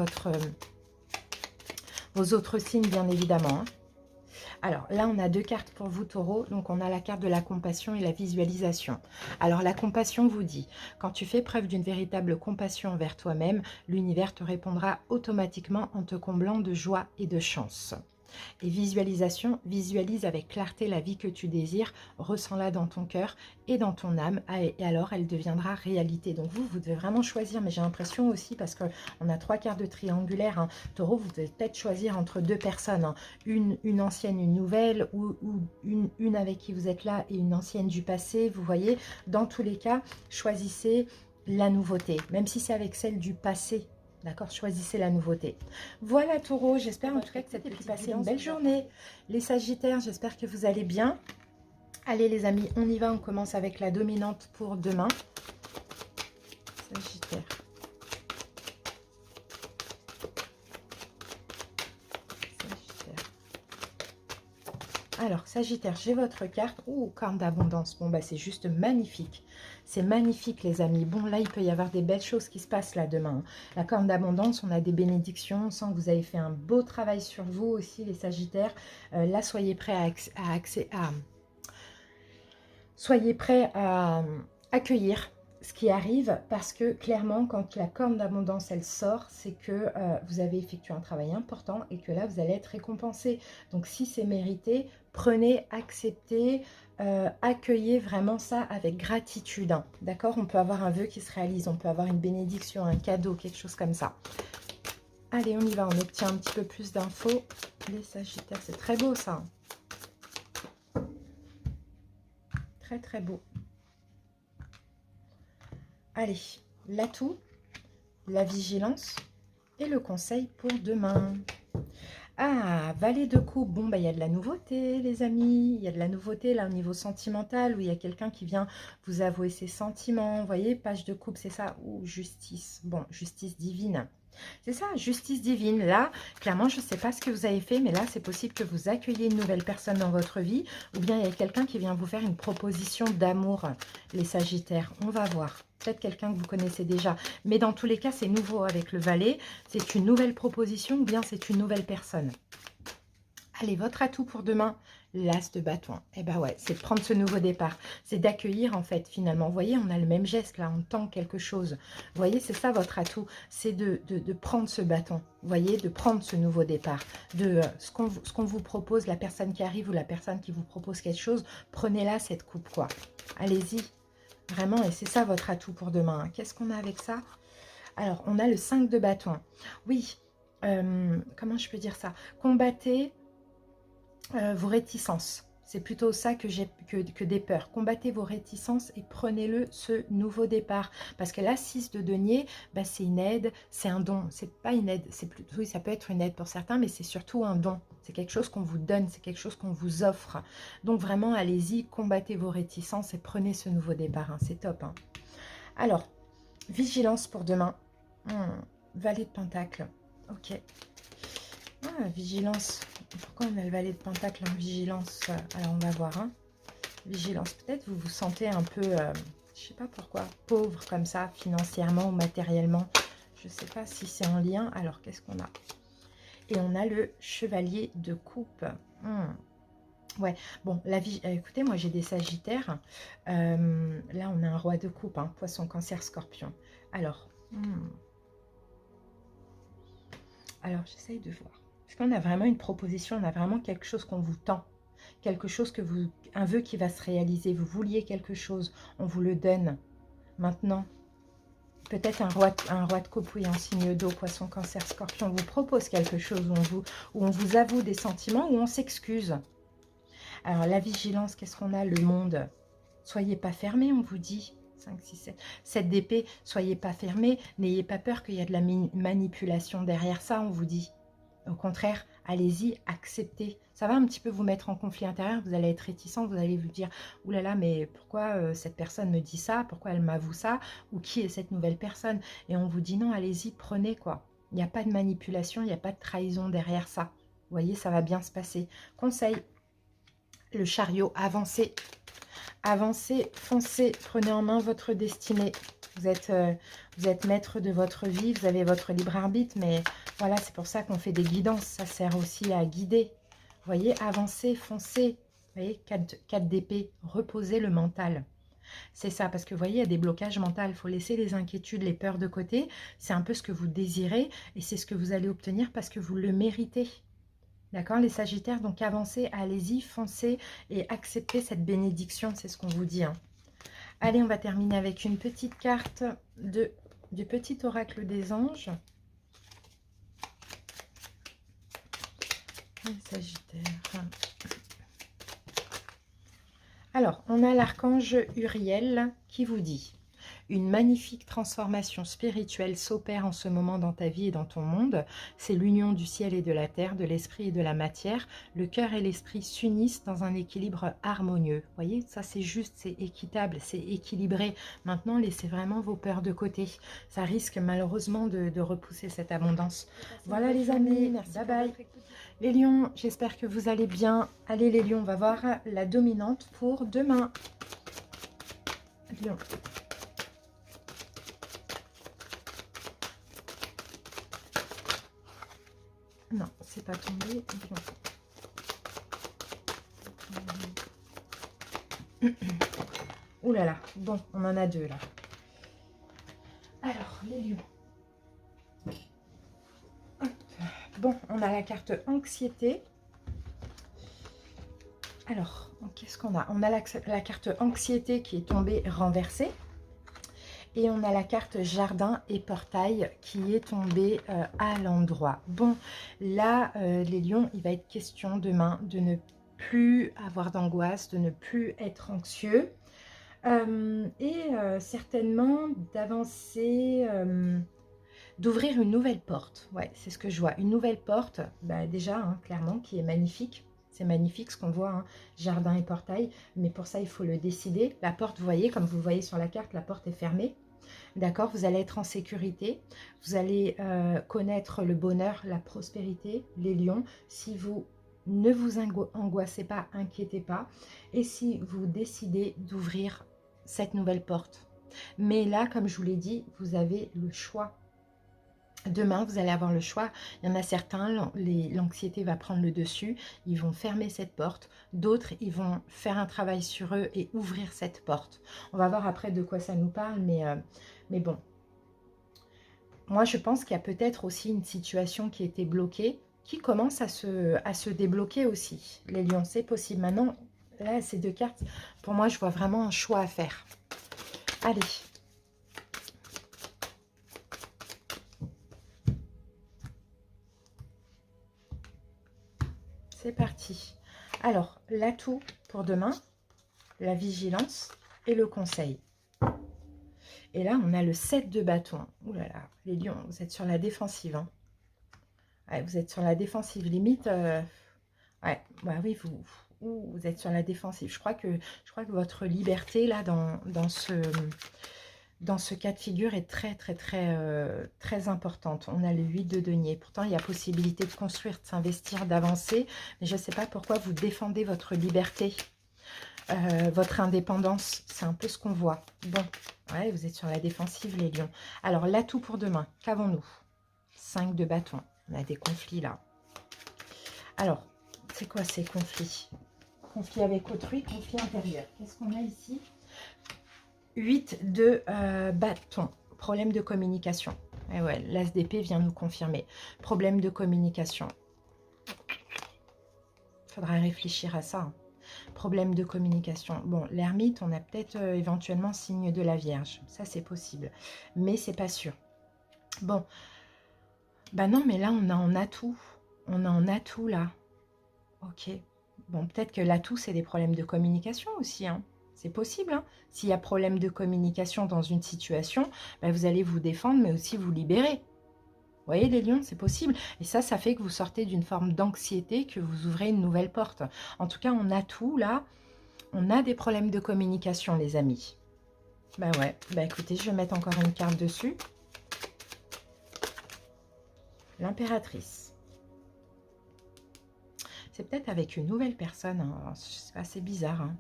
vos autres signes, bien évidemment. Hein. Alors là, on a 2 cartes pour vous, taureaux. Donc, on a la carte de la compassion et la visualisation. Alors, la compassion vous dit, quand tu fais preuve d'une véritable compassion envers toi-même, l'univers te répondra automatiquement en te comblant de joie et de chance. Et visualisation, visualise avec clarté la vie que tu désires, ressens-la dans ton cœur et dans ton âme, et alors elle deviendra réalité. Donc vous devez vraiment choisir, mais j'ai l'impression aussi, parce qu'on a 3 cartes de triangulaire, hein, taureau, vous devez peut-être choisir entre 2 personnes, hein, une ancienne, une nouvelle, ou une avec qui vous êtes là et une ancienne du passé, vous voyez. Dans tous les cas, choisissez la nouveauté, même si c'est avec celle du passé. D'accord, choisissez la nouveauté. Voilà Taureau, j'espère en tout cas que ça t'a pu passer une belle journée. Les Sagittaires, j'espère que vous allez bien. Allez les amis, on y va, on commence avec la dominante pour demain. Sagittaire. Alors, Sagittaire, j'ai votre carte. Ouh, corne d'abondance. Bon, bah c'est juste magnifique. C'est magnifique, les amis. Bon, là, il peut y avoir des belles choses qui se passent là demain. La corne d'abondance, on a des bénédictions. On sent que vous avez fait un beau travail sur vous aussi, les Sagittaires. Là, soyez prêts soyez prêts à accueillir ce qui arrive, parce que clairement, quand la corne d'abondance, elle sort, c'est que vous avez effectué un travail important et que là, vous allez être récompensé. Donc, si c'est mérité, prenez, acceptez, accueillez vraiment ça avec gratitude. Hein. D'accord? On peut avoir un vœu qui se réalise, on peut avoir une bénédiction, un cadeau, quelque chose comme ça. Allez, on y va, on obtient un petit peu plus d'infos. Les Sagittaires, c'est très beau ça. Très, très beau. Allez, l'atout, la vigilance et le conseil pour demain. Ah, valet de coupe. Bon, bah, il y a de la nouveauté, les amis. Il y a de la nouveauté, là, au niveau sentimental, où il y a quelqu'un qui vient vous avouer ses sentiments. Vous voyez, page de coupe, c'est ça. Ou justice. Bon, justice divine. C'est ça, justice divine. Là, clairement, je ne sais pas ce que vous avez fait, mais là, c'est possible que vous accueilliez une nouvelle personne dans votre vie, ou bien il y a quelqu'un qui vient vous faire une proposition d'amour, les Sagittaires. On va voir. Peut-être quelqu'un que vous connaissez déjà. Mais dans tous les cas, c'est nouveau avec le valet. C'est une nouvelle proposition ou bien c'est une nouvelle personne. Allez, votre atout pour demain, l'as de bâton. Eh ben ouais, c'est de prendre ce nouveau départ. C'est d'accueillir en fait finalement. Vous voyez, on a le même geste là, on tend quelque chose. Vous voyez, c'est ça votre atout. C'est de prendre ce bâton. Vous voyez, de prendre ce nouveau départ. De ce qu'on vous propose, la personne qui arrive ou la personne qui vous propose quelque chose, prenez-la cette coupe quoi. Allez-y. Vraiment, et c'est ça votre atout pour demain. Qu'est-ce qu'on a avec ça? Alors, on a le 5 de bâton. Oui, comment je peux dire ça? Combattez vos réticences. C'est plutôt ça que j'ai que des peurs. Combattez vos réticences et prenez-le ce nouveau départ. Parce que la 6 de denier, bah, c'est une aide, c'est un don. C'est pas une aide, c'est plutôt, oui, ça peut être une aide pour certains, mais c'est surtout un don. C'est quelque chose qu'on vous donne, c'est quelque chose qu'on vous offre. Donc vraiment, allez-y, combattez vos réticences et prenez ce nouveau départ. Hein. C'est top. Hein. Alors, vigilance pour demain. Valet de Pentacle. Ok. Ah, vigilance. Pourquoi on a le valet de Pentacle en vigilance? Alors, on va voir. Hein. Vigilance. Peut-être vous vous sentez un peu, je sais pas pourquoi, pauvre comme ça, financièrement ou matériellement. Je sais pas si c'est en lien. Alors, qu'est-ce qu'on a? Et on a le chevalier de coupe. Ouais, bon, la vie, écoutez, moi j'ai des sagittaires. Là, on a un roi de coupe, hein, poisson, cancer, scorpion. Alors, alors j'essaye de voir. Est-ce qu'on a vraiment une proposition? On a vraiment quelque chose qu'on vous tend. Quelque chose que vous... Un vœu qui va se réaliser. Vous vouliez quelque chose. On vous le donne. Maintenant, peut-être un roi de coupe, oui, en signe d'eau, poisson, cancer, scorpion, vous propose quelque chose où on vous avoue des sentiments, où on s'excuse. Alors, la vigilance, qu'est-ce qu'on a? Le monde. Soyez pas fermés, on vous dit. 5, 6, 7. 7 d'épée, soyez pas fermés. N'ayez pas peur qu'il y a de la manipulation derrière ça, on vous dit. Au contraire, allez-y, acceptez. Ça va un petit peu vous mettre en conflit intérieur, vous allez être réticent, vous allez vous dire « Ouh là là, mais pourquoi cette personne me dit ça? Pourquoi elle m'avoue ça? Ou qui est cette nouvelle personne ?» Et on vous dit « Non, allez-y, prenez quoi. » Il n'y a pas de manipulation, il n'y a pas de trahison derrière ça. Vous voyez, ça va bien se passer. Conseil, le chariot, avancez. Avancez, foncez, prenez en main votre destinée. Vous êtes maître de votre vie, vous avez votre libre arbitre, mais voilà, c'est pour ça qu'on fait des guidances. Ça sert aussi à guider. Vous voyez, avancez, foncez. Vous voyez, 4 d'épée, reposez le mental. C'est ça, parce que vous voyez, il y a des blocages mentaux. Il faut laisser les inquiétudes, les peurs de côté. C'est un peu ce que vous désirez et c'est ce que vous allez obtenir parce que vous le méritez. D'accord, les Sagittaires, donc avancez, allez-y, foncez et acceptez cette bénédiction, c'est ce qu'on vous dit. Hein. Allez, on va terminer avec une petite carte du petit oracle des anges. Les Sagittaires. Alors, on a l'archange Uriel qui vous dit: une magnifique transformation spirituelle s'opère en ce moment dans ta vie et dans ton monde. C'est l'union du ciel et de la terre, de l'esprit et de la matière. Le cœur et l'esprit s'unissent dans un équilibre harmonieux. Vous voyez, ça c'est juste, c'est équitable, c'est équilibré. Maintenant, laissez vraiment vos peurs de côté. Ça risque malheureusement de repousser cette abondance. Voilà les amis, bye bye. Les lions, j'espère que vous allez bien. Allez les lions, on va voir la dominante pour demain. Lion. Non, c'est pas tombé. Ouh là là, bon, on en a deux là. Alors, les lions. Bon, on a la carte anxiété. Alors, qu'est-ce qu'on a? On a la carte anxiété qui est tombée renversée. Et on a la carte jardin et portail qui est tombée à l'endroit. Bon, là, les lions, il va être question demain de ne plus avoir d'angoisse, de ne plus être anxieux. Certainement d'avancer d'ouvrir une nouvelle porte. Ouais, c'est ce que je vois. Une nouvelle porte, bah déjà, hein, clairement, qui est magnifique. C'est magnifique ce qu'on voit, hein, jardin et portail. Mais pour ça, il faut le décider. La porte, vous voyez, comme vous voyez sur la carte, la porte est fermée. D'accord, vous allez être en sécurité. Vous allez connaître le bonheur, la prospérité, les lions. Si vous ne vous angoissez pas, inquiétez pas. Et si vous décidez d'ouvrir cette nouvelle porte. Mais là, comme je vous l'ai dit, vous avez le choix. Demain, vous allez avoir le choix. Il y en a certains, l'anxiété va prendre le dessus. Ils vont fermer cette porte. D'autres, ils vont faire un travail sur eux et ouvrir cette porte. On va voir après de quoi ça nous parle, mais bon. Moi, je pense qu'il y a peut-être aussi une situation qui était bloquée, qui commence à se débloquer aussi. Les lions, c'est possible. Maintenant, là, ces deux cartes, pour moi, je vois vraiment un choix à faire. Allez. C'est parti. Alors, l'atout pour demain, la vigilance et le conseil. Et là, on a le 7 de bâton. Ouh là là, les lions, vous êtes sur la défensive. Hein. Ouais, vous êtes sur la défensive. Limite, ouais, bah oui, vous êtes sur la défensive. Je crois que votre liberté, là, dans ce cas de figure est très importante. On a le 8 de denier. Pourtant, il y a possibilité de construire, de s'investir, d'avancer. Mais je ne sais pas pourquoi vous défendez votre liberté, votre indépendance. C'est un peu ce qu'on voit. Bon, ouais, vous êtes sur la défensive, les lions. Alors, l'atout pour demain, qu'avons-nous? 5 de bâton. On a des conflits, là. Alors, c'est quoi ces conflits? Conflit avec autrui, conflit intérieur. Qu'est-ce qu'on a ici? 8 de bâton, problème de communication. Et ouais, l'as d'épée vient nous confirmer. Problème de communication. Faudra réfléchir à ça. Hein. Problème de communication. Bon, l'ermite, on a peut-être éventuellement signe de la Vierge. Ça, c'est possible. Mais c'est pas sûr. Bon. Bah non, mais là, on a en atout. On a en atout, là. Ok. Bon, peut-être que l'atout, c'est des problèmes de communication aussi, hein. C'est possible. Hein. S'il y a problème de communication dans une situation, ben vous allez vous défendre, mais aussi vous libérer. Vous voyez, les lions, c'est possible. Et ça fait que vous sortez d'une forme d'anxiété, que vous ouvrez une nouvelle porte. En tout cas, on a tout, là. On a des problèmes de communication, les amis. Ben ouais. Ben écoutez, je vais mettre encore une carte dessus. L'impératrice. C'est peut-être avec une nouvelle personne. Hein. C'est assez bizarre, hein.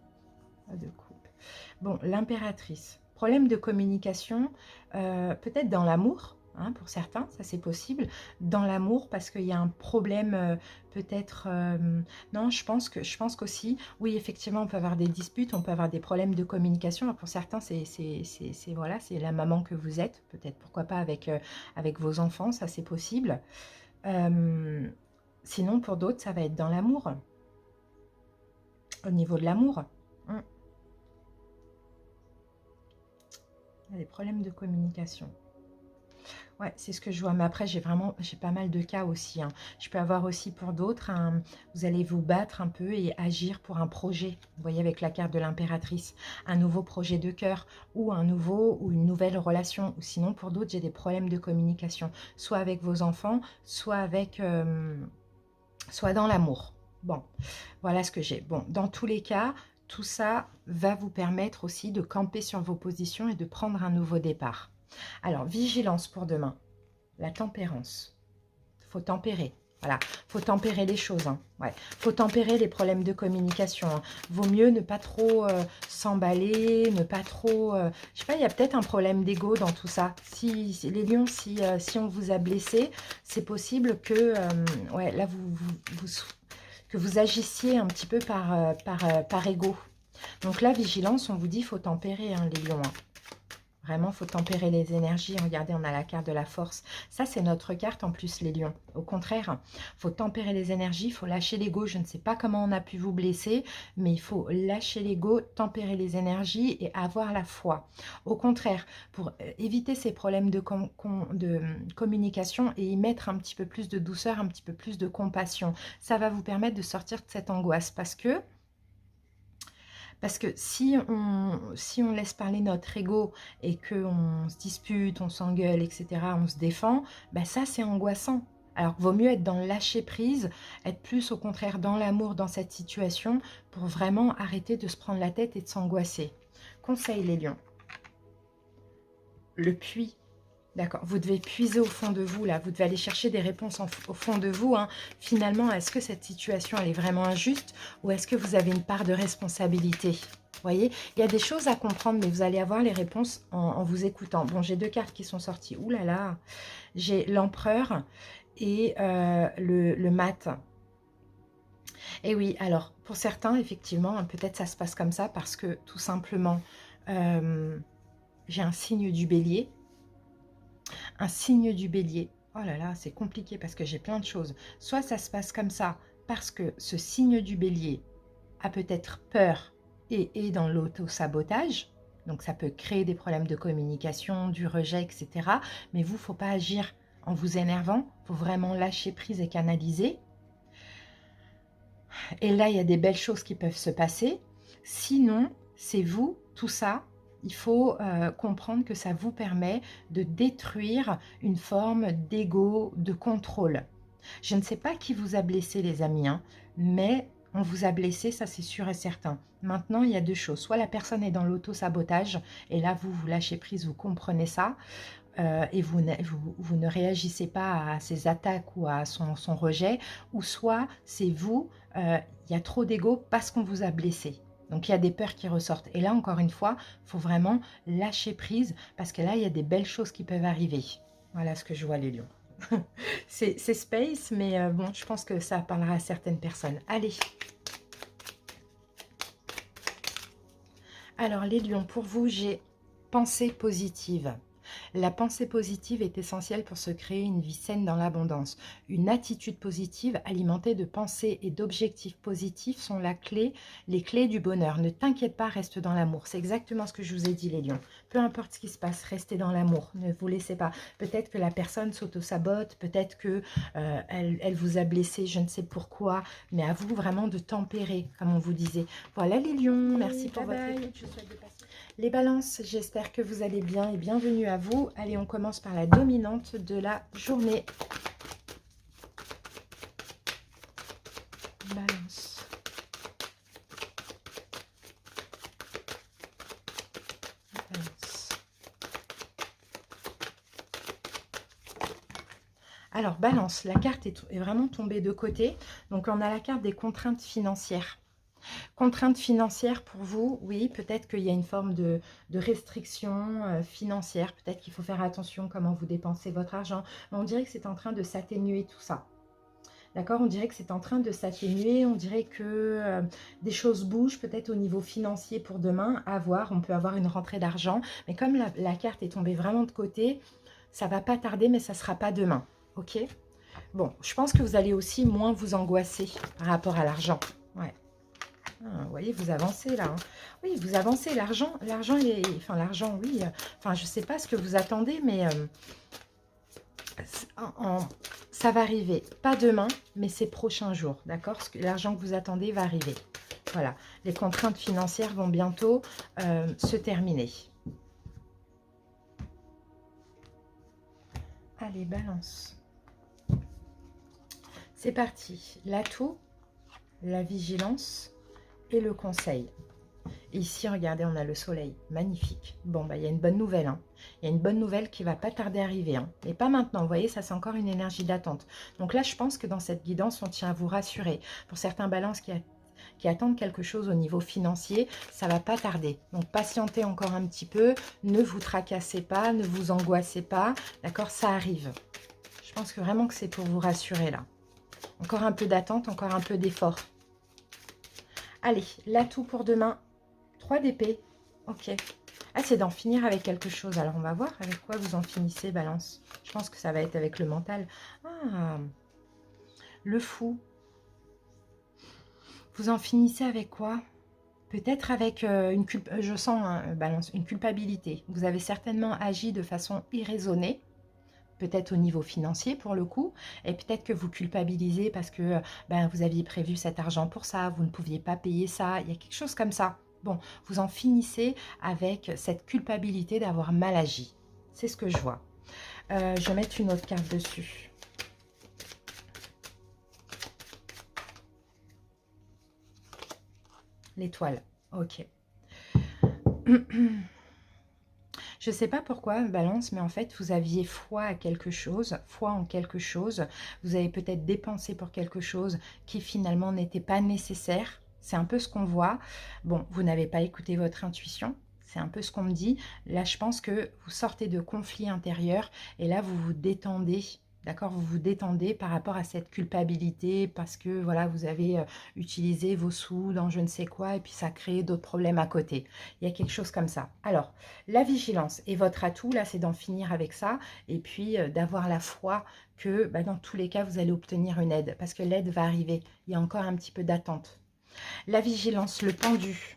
De coupe. Bon, l'impératrice. Problème de communication, peut-être dans l'amour, hein, pour certains, ça c'est possible. Dans l'amour, parce qu'il y a un problème, peut-être... non, je pense qu'aussi, oui, effectivement, on peut avoir des disputes, on peut avoir des problèmes de communication. Alors, pour certains, voilà, c'est la maman que vous êtes. Peut-être, pourquoi pas, avec vos enfants, ça c'est possible. Sinon, pour d'autres, ça va être dans l'amour. Au niveau de l'amour. Il y a des problèmes de communication. Ouais, c'est ce que je vois. Mais après, j'ai pas mal de cas aussi. Hein. Je peux avoir aussi pour d'autres, vous allez vous battre un peu et agir pour un projet. Vous voyez avec la carte de l'impératrice, un nouveau projet de cœur ou une nouvelle relation. Ou sinon, pour d'autres, j'ai des problèmes de communication. Soit avec vos enfants, soit soit dans l'amour. Bon, voilà ce que j'ai. Bon, dans tous les cas... Tout ça va vous permettre aussi de camper sur vos positions et de prendre un nouveau départ. Alors, vigilance pour demain. La tempérance. Il faut tempérer. Voilà, il faut tempérer les choses. Hein. Ouais. Faut tempérer les problèmes de communication. Hein. Vaut mieux ne pas trop s'emballer, ne pas trop... je sais pas, il y a peut-être un problème d'ego dans tout ça. Les lions, si on vous a blessé, c'est possible que... ouais, là, que vous agissiez un petit peu par ego. Donc là, vigilance, on vous dit, il faut tempérer, hein, les lions. Hein. Vraiment, il faut tempérer les énergies. Regardez, on a la carte de la force. Ça, c'est notre carte en plus, les lions. Au contraire, il faut tempérer les énergies, il faut lâcher l'ego. Je ne sais pas comment on a pu vous blesser, mais il faut lâcher l'ego, tempérer les énergies et avoir la foi. Au contraire, pour éviter ces problèmes de communication et y mettre un petit peu plus de douceur, un petit peu plus de compassion, ça va vous permettre de sortir de cette angoisse parce que Parce que si on laisse parler notre ego et qu'on se dispute, on s'engueule, etc., on se défend, ben ça c'est angoissant. Alors vaut mieux être dans le lâcher prise, être plus au contraire dans l'amour dans cette situation pour vraiment arrêter de se prendre la tête et de s'angoisser. Conseil les lions. Le puits. D'accord, vous devez puiser au fond de vous, là, vous devez aller chercher des réponses au fond de vous. Hein. Finalement, est-ce que cette situation, elle est vraiment injuste ou est-ce que vous avez une part de responsabilité? Vous voyez, il y a des choses à comprendre, mais vous allez avoir les réponses en vous écoutant. Bon, j'ai 2 cartes qui sont sorties. Ouh là là, j'ai l'empereur et le mat. Et oui, alors, pour certains, effectivement, peut-être ça se passe comme ça parce que, tout simplement, j'ai un signe du bélier. Un signe du bélier. Oh là là, c'est compliqué parce que j'ai plein de choses. Soit ça se passe comme ça parce que ce signe du bélier a peut-être peur et est dans l'auto-sabotage. Donc ça peut créer des problèmes de communication, du rejet, etc. Mais vous, il ne faut pas agir en vous énervant. Il faut vraiment lâcher prise et canaliser. Et là, il y a des belles choses qui peuvent se passer. Sinon, c'est vous, tout ça, il faut comprendre que ça vous permet de détruire une forme d'ego, de contrôle. Je ne sais pas qui vous a blessé, les amis, hein, mais on vous a blessé, ça c'est sûr et certain. Maintenant, il y a 2 choses. Soit la personne est dans l'auto-sabotage, et là, vous lâchez prise, vous comprenez ça, et vous ne réagissez pas à ses attaques ou à son rejet, ou soit c'est vous, il y a trop d'ego parce qu'on vous a blessé. Donc il y a des peurs qui ressortent. Et là, encore une fois, il faut vraiment lâcher prise parce que là, il y a des belles choses qui peuvent arriver. Voilà ce que je vois, les lions. C'est space, mais bon, je pense que ça parlera à certaines personnes. Allez. Alors, les lions, pour vous, j'ai pensée positive. La pensée positive est essentielle pour se créer une vie saine dans l'abondance. Une attitude positive alimentée de pensées et d'objectifs positifs sont les clés du bonheur. Ne t'inquiète pas, reste dans l'amour. C'est exactement ce que je vous ai dit, les lions. Peu importe ce qui se passe, restez dans l'amour. Ne vous laissez pas. Peut-être que la personne s'auto-sabote, peut-être que elle vous a blessé, je ne sais pourquoi, mais à vous vraiment de tempérer, comme on vous disait. Voilà les lions, merci pour votre écoute. Je souhaite de passer. Les balances, j'espère que vous allez bien et bienvenue à vous. Allez, on commence par la dominante de la journée. Balance. Balance. Alors, balance, la carte est vraiment tombée de côté. Donc, on a la carte des contraintes financières. Contraintes financières pour vous, oui, peut-être qu'il y a une forme de restriction financière, peut-être qu'il faut faire attention comment vous dépensez votre argent, mais on dirait que c'est en train de s'atténuer tout ça. D'accord, on dirait que c'est en train de s'atténuer, on dirait que des choses bougent peut-être au niveau financier pour demain, à voir, on peut avoir une rentrée d'argent, mais comme la carte est tombée vraiment de côté, ça va pas tarder, mais ça sera pas demain, ok? Bon, je pense que vous allez aussi moins vous angoisser par rapport à l'argent, ouais. Ah, vous voyez, vous avancez là. Hein. Oui, vous avancez. L'argent, enfin l'argent, oui. Enfin, je ne sais pas ce que vous attendez, mais ça va arriver. Pas demain, mais ces prochains jours, d'accord? L'argent que vous attendez va arriver. Voilà. Les contraintes financières vont bientôt se terminer. Allez, balance. C'est parti. L'atout, la vigilance et le conseil. Et ici, regardez, on a le soleil. Magnifique. Bon, bah, il y a une bonne nouvelle. Hein. Il y a une bonne nouvelle qui va pas tarder à arriver. Hein. Et pas maintenant. Vous voyez, ça, c'est encore une énergie d'attente. Donc là, je pense que dans cette guidance, on tient à vous rassurer. Pour certains balances qui attendent quelque chose au niveau financier, ça va pas tarder. Donc, patientez encore un petit peu. Ne vous tracassez pas. Ne vous angoissez pas. D'accord? Ça arrive. Je pense que vraiment que c'est pour vous rassurer, là. Encore un peu d'attente, encore un peu d'effort. Allez, l'atout pour demain, 3 d'épée. Ok. Ah, c'est d'en finir avec quelque chose. Alors, on va voir avec quoi vous en finissez, balance. Je pense que ça va être avec le mental. Ah, le fou. Vous en finissez avec quoi? Peut-être avec je sens, balance, une culpabilité. Vous avez certainement agi de façon irraisonnée. Peut-être au niveau financier pour le coup, et peut-être que vous culpabilisez parce que vous aviez prévu cet argent pour ça, vous ne pouviez pas payer ça, il y a quelque chose comme ça, Bon, vous en finissez avec cette culpabilité d'avoir mal agi. C'est ce que je vois. Je vais mettre une autre carte dessus. L'étoile. Ok. Je ne sais pas pourquoi, Balance, mais en fait, vous aviez foi à quelque chose, foi en quelque chose. Vous avez peut-être dépensé pour quelque chose qui finalement n'était pas nécessaire. C'est un peu ce qu'on voit. Bon, vous n'avez pas écouté votre intuition. C'est un peu ce qu'on me dit. Là, je pense que vous sortez de conflits intérieurs et là, vous vous détendez. D'accord, vous vous détendez par rapport à cette culpabilité parce que voilà, vous avez utilisé vos sous dans je ne sais quoi et puis ça crée d'autres problèmes à côté. Il y a quelque chose comme ça. Alors, la vigilance est votre atout, là, c'est d'en finir avec ça et puis d'avoir la foi que bah, dans tous les cas, vous allez obtenir une aide parce que l'aide va arriver. Il y a encore un petit peu d'attente. La vigilance, le pendu.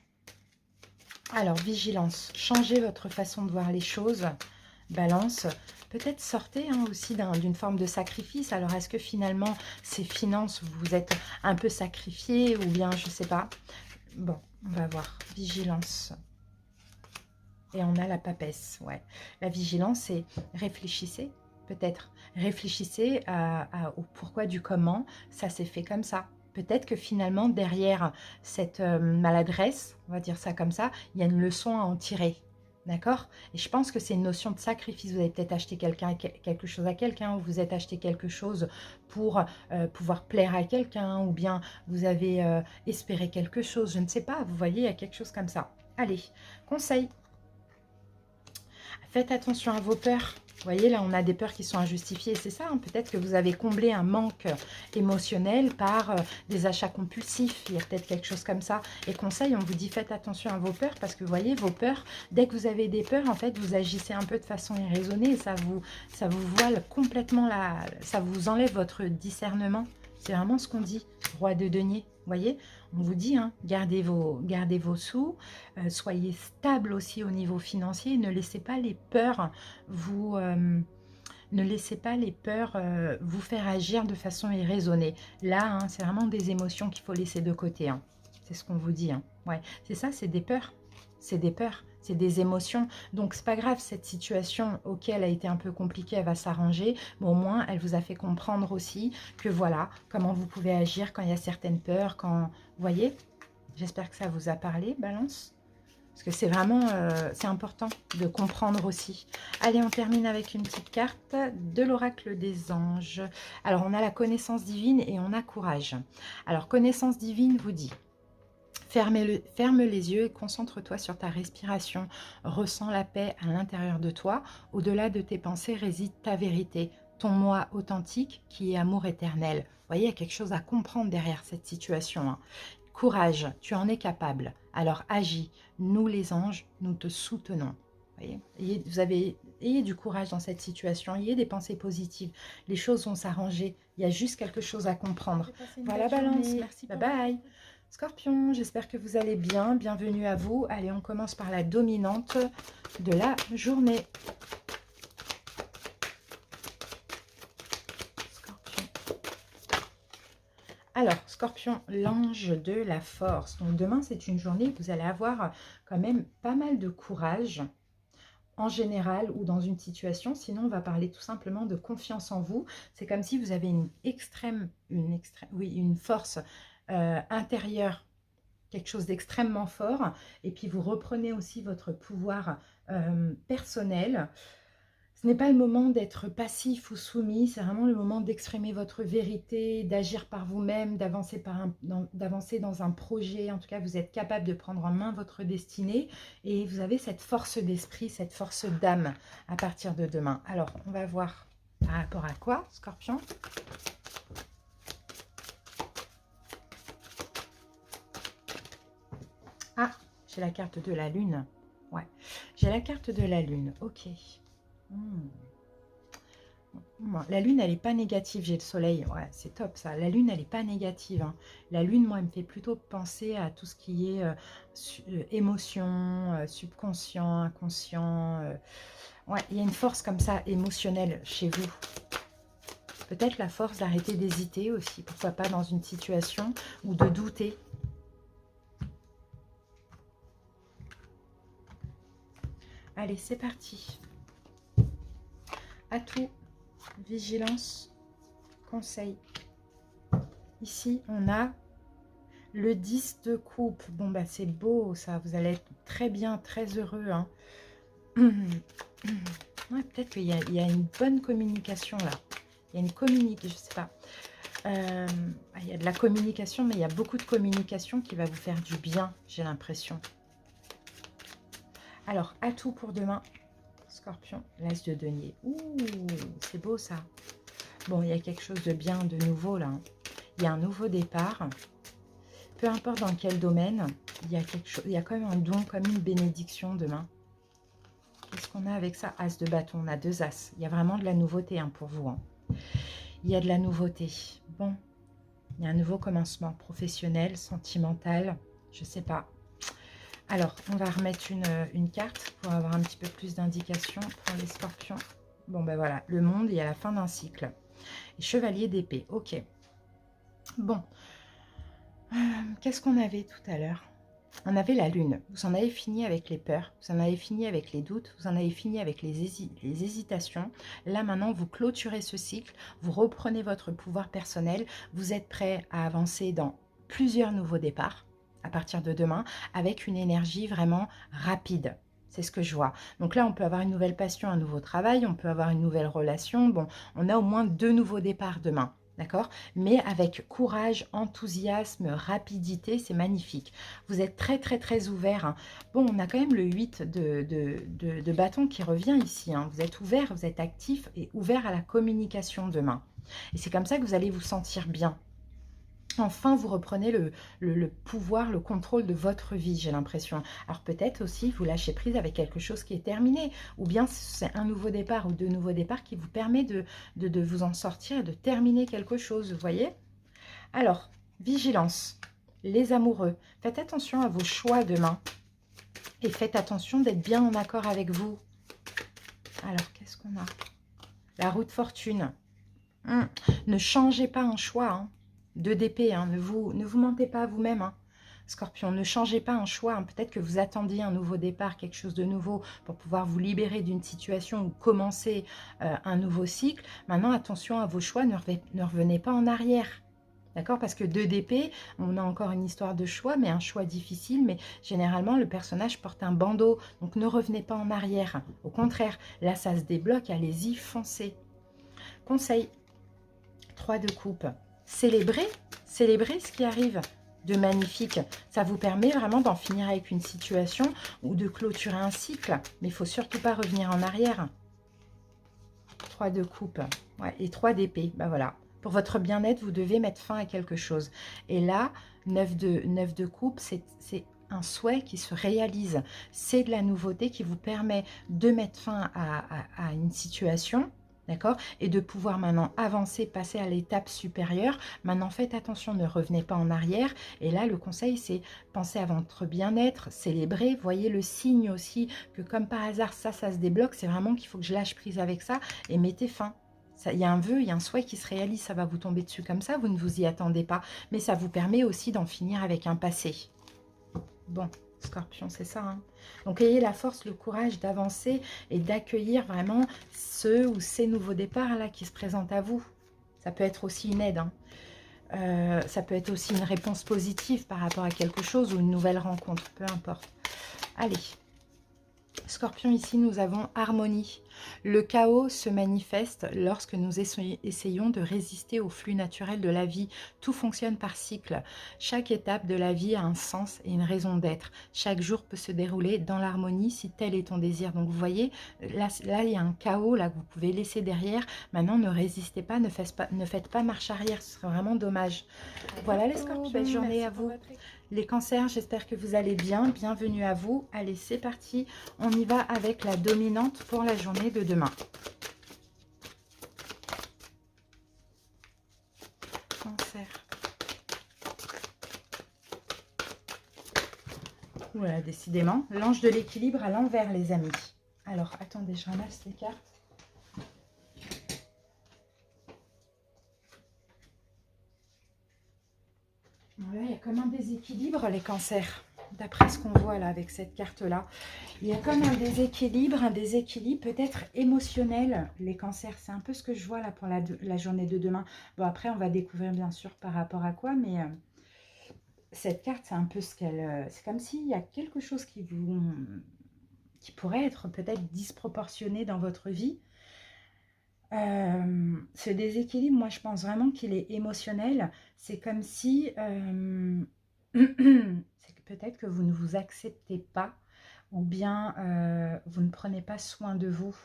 Alors, vigilance, changez votre façon de voir les choses. Balance, peut-être sortez aussi d'une forme de sacrifice. Alors, est-ce que finalement, ces finances, vous êtes un peu sacrifié ou bien, je ne sais pas. Bon, on va voir. Vigilance. Et on a la papesse, ouais. La vigilance, c'est réfléchissez, peut-être. Réfléchissez au pourquoi du comment ça s'est fait comme ça. Peut-être que finalement, derrière cette maladresse, on va dire ça comme ça, il y a une leçon à en tirer. D'accord? Et je pense que c'est une notion de sacrifice. Vous avez peut-être acheté quelque chose à quelqu'un, ou vous êtes acheté quelque chose pour pouvoir plaire à quelqu'un, ou bien vous avez espéré quelque chose, je ne sais pas. Vous voyez, il y a quelque chose comme ça. Allez, conseil. Faites attention à vos peurs. Vous voyez, là, on a des peurs qui sont injustifiées. C'est ça, hein, peut-être que vous avez comblé un manque émotionnel par des achats compulsifs. Il y a peut-être quelque chose comme ça. Et conseil, on vous dit faites attention à vos peurs parce que vous voyez, vos peurs, dès que vous avez des peurs, en fait, vous agissez un peu de façon irraisonnée et ça vous voile complètement, ça vous enlève votre discernement. C'est vraiment ce qu'on dit, roi de denier. Vous voyez, on vous dit, hein, gardez vos sous, soyez stable aussi au niveau financier, ne laissez pas les peurs vous, vous faire agir de façon irraisonnée. Là, hein, c'est vraiment des émotions qu'il faut laisser de côté. Hein. C'est ce qu'on vous dit. Hein. Ouais, c'est ça, c'est des peurs. C'est des peurs, c'est des émotions. Donc, c'est pas grave, cette situation, ok, elle a été un peu compliquée, elle va s'arranger. Mais au moins, elle vous a fait comprendre aussi que voilà, comment vous pouvez agir quand il y a certaines peurs, quand... Vous voyez? J'espère que ça vous a parlé, Balance. Parce que c'est vraiment, c'est important de comprendre aussi. Allez, on termine avec une petite carte de l'oracle des anges. Alors, on a la connaissance divine et on a courage. Alors, connaissance divine vous dit... Ferme les yeux et concentre-toi sur ta respiration. Ressens la paix à l'intérieur de toi. Au-delà de tes pensées réside ta vérité, ton moi authentique qui est amour éternel. Vous voyez, il y a quelque chose à comprendre derrière cette situation. Hein. Courage, tu en es capable. Alors agis. Nous les anges, nous te soutenons. Vous voyez, ayez du courage dans cette situation. Ayez des pensées positives. Les choses vont s'arranger. Il y a juste quelque chose à comprendre. Voilà, Balance. Merci. Bye bye. Scorpion, j'espère que vous allez bien. Bienvenue à vous. Allez, on commence par la dominante de la journée. Scorpion. Alors, Scorpion, l'ange de la force. Donc, demain, c'est une journée où vous allez avoir quand même pas mal de courage en général ou dans une situation. Sinon, on va parler tout simplement de confiance en vous. C'est comme si vous avez une force intérieure, quelque chose d'extrêmement fort, et puis vous reprenez aussi votre pouvoir personnel. Ce n'est pas le moment d'être passif ou soumis, c'est vraiment le moment d'exprimer votre vérité, d'agir par vous-même, d'avancer dans un projet. En tout cas, vous êtes capable de prendre en main votre destinée et vous avez cette force d'esprit, cette force d'âme à partir de demain. Alors, on va voir par rapport à quoi, Scorpion ? Ah, j'ai la carte de la lune. Ouais, j'ai la carte de la lune. Ok. La lune, elle n'est pas négative. J'ai le soleil. Ouais, c'est top ça. La lune, elle n'est pas négative. Hein. La lune, moi, elle me fait plutôt penser à tout ce qui est émotion, subconscient, inconscient. Ouais, il y a une force comme ça émotionnelle chez vous. Peut-être la force d'arrêter d'hésiter aussi. Pourquoi pas dans une situation ou de douter. Allez, c'est parti. Atout, vigilance, conseil. Ici, on a le 10 de coupe. Bon, bah c'est beau ça. Vous allez être très bien, très heureux. Hein. Ouais, peut-être qu'il y a une bonne communication là. Il y a une communication, je sais pas. Il y a de la communication, mais il y a beaucoup de communication qui va vous faire du bien, j'ai l'impression. Alors, atout pour demain, Scorpion, l'as de denier. Ouh, c'est beau ça. Bon, il y a quelque chose de bien, de nouveau là. Il y a un nouveau départ. Peu importe dans quel domaine, il y a quelque chose, il y a quand même un don, comme une bénédiction demain. Qu'est-ce qu'on a avec ça? As de bâton, on a 2 as. Il y a vraiment de la nouveauté hein, pour vous. Hein. Il y a de la nouveauté. Bon, il y a un nouveau commencement professionnel, sentimental, je sais pas. Alors, on va remettre une carte pour avoir un petit peu plus d'indications pour les scorpions. Bon, ben voilà, le monde est à la fin d'un cycle. Et chevalier d'épée, ok. Bon, qu'est-ce qu'on avait tout à l'heure? On avait la lune. Vous en avez fini avec les peurs, vous en avez fini avec les doutes, vous en avez fini avec les hésitations. Là, maintenant, vous clôturez ce cycle, vous reprenez votre pouvoir personnel, vous êtes prêt à avancer dans plusieurs nouveaux départs à partir de demain avec une énergie vraiment rapide. C'est ce que je vois. Donc là, on peut avoir une nouvelle passion, un nouveau travail, on peut avoir une nouvelle relation. Bon, on a au moins 2 nouveaux départs demain. D'accord? Mais avec courage, enthousiasme, rapidité, c'est magnifique. Vous êtes très, très, très ouvert. Hein. Bon, on a quand même le 8 de bâton qui revient ici. Hein. Vous êtes ouvert, vous êtes actif et ouvert à la communication demain. Et c'est comme ça que vous allez vous sentir bien. Enfin, vous reprenez le pouvoir, le contrôle de votre vie, j'ai l'impression. Alors peut-être aussi, vous lâchez prise avec quelque chose qui est terminé. Ou bien c'est un nouveau départ ou 2 nouveaux départs qui vous permet de vous en sortir et de terminer quelque chose, vous voyez? Alors, vigilance, les amoureux. Faites attention à vos choix demain. Et faites attention d'être bien en accord avec vous. Alors, qu'est-ce qu'on a? La roue de fortune. Ne changez pas un choix, hein. 2 d'épée, hein. ne vous mentez pas à vous-même, hein. Scorpion, ne changez pas un choix, hein. Peut-être que vous attendiez un nouveau départ, quelque chose de nouveau pour pouvoir vous libérer d'une situation ou commencer un nouveau cycle. Maintenant, attention à vos choix, ne revenez pas en arrière. D'accord? Parce que 2 d'épée, on a encore une histoire de choix, mais un choix difficile. Mais généralement, le personnage porte un bandeau. Donc, ne revenez pas en arrière. Au contraire, là, ça se débloque. Allez-y, foncez. Conseil, 3 de coupe. Célébrez ce qui arrive de magnifique. Ça vous permet vraiment d'en finir avec une situation ou de clôturer un cycle. Mais il ne faut surtout pas revenir en arrière. 3 de coupe. Ouais, et 3 d'épée. Ben voilà. Pour votre bien-être, vous devez mettre fin à quelque chose. Et là, 9 de coupe, c'est un souhait qui se réalise. C'est de la nouveauté qui vous permet de mettre fin à une situation. D'accord? Et de pouvoir maintenant avancer, passer à l'étape supérieure. Maintenant, faites attention, ne revenez pas en arrière. Et là, le conseil, c'est penser à votre bien-être, célébrer. Voyez le signe aussi que comme par hasard, ça se débloque. C'est vraiment qu'il faut que je lâche prise avec ça et mettez fin. Il y a un vœu, il y a un souhait qui se réalise. Ça va vous tomber dessus comme ça, vous ne vous y attendez pas. Mais ça vous permet aussi d'en finir avec un passé. Bon. Scorpion, c'est ça. Hein. Donc, ayez la force, le courage d'avancer et d'accueillir vraiment ceux ou ces nouveaux départs là qui se présentent à vous. Ça peut être aussi une aide. Hein. Ça peut être aussi une réponse positive par rapport à quelque chose ou une nouvelle rencontre, peu importe. Allez. Scorpion, ici, nous avons harmonie. Le chaos se manifeste lorsque nous essayons de résister au flux naturel de la vie. Tout fonctionne par cycle. Chaque étape de la vie a un sens et une raison d'être. Chaque jour peut se dérouler dans l'harmonie si tel est ton désir. Donc, vous voyez, là, il y a un chaos là, que vous pouvez laisser derrière. Maintenant, ne résistez pas, ne faites pas marche arrière. Ce serait vraiment dommage. Voilà les Scorpions, belle journée à vous. Les cancers, j'espère que vous allez bien. Bienvenue à vous. Allez, c'est parti. On y va avec la dominante pour la journée de demain. Cancer. Voilà, décidément. L'ange de l'équilibre à l'envers, les amis. Alors, attendez, je ramasse les cartes. Voilà, il y a comme un déséquilibre, les cancers. d'après ce qu'on voit là avec cette carte-là. Il y a comme un déséquilibre peut-être émotionnel, les cancers. C'est un peu ce que je vois là pour la journée de demain. Bon, après, on va découvrir bien sûr par rapport à quoi, mais cette carte, c'est un peu ce qu'elle... c'est comme s'il y a quelque chose qui pourrait être peut-être disproportionné dans votre vie. Ce déséquilibre, moi, je pense vraiment qu'il est émotionnel. C'est comme si... c'est que peut-être que vous ne vous acceptez pas ou bien vous ne prenez pas soin de vous.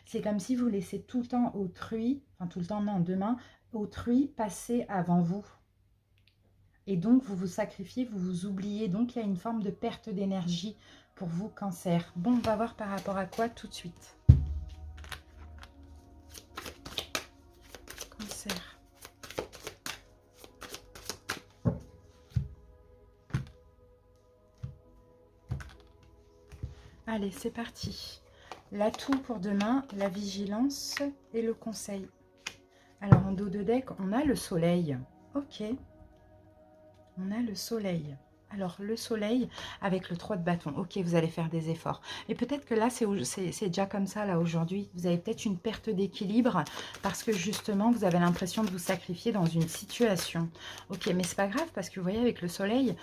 C'est comme si vous laissez tout le temps autrui, enfin tout le temps non, demain, autrui passer avant vous. Et donc vous vous sacrifiez, vous vous oubliez. Donc il y a une forme de perte d'énergie pour vous, cancer. Bon, on va voir par rapport à quoi tout de suite. Cancer. Allez, c'est parti. L'atout pour demain, la vigilance et le conseil. Alors, en dos de deck, on a le soleil. Ok. On a le soleil. Alors, le soleil avec le 3 de bâton. Ok, vous allez faire des efforts. Et peut-être que là, c'est déjà comme ça, là, aujourd'hui. Vous avez peut-être une perte d'équilibre parce que, justement, vous avez l'impression de vous sacrifier dans une situation. Ok, mais c'est pas grave parce que, vous voyez, avec le soleil,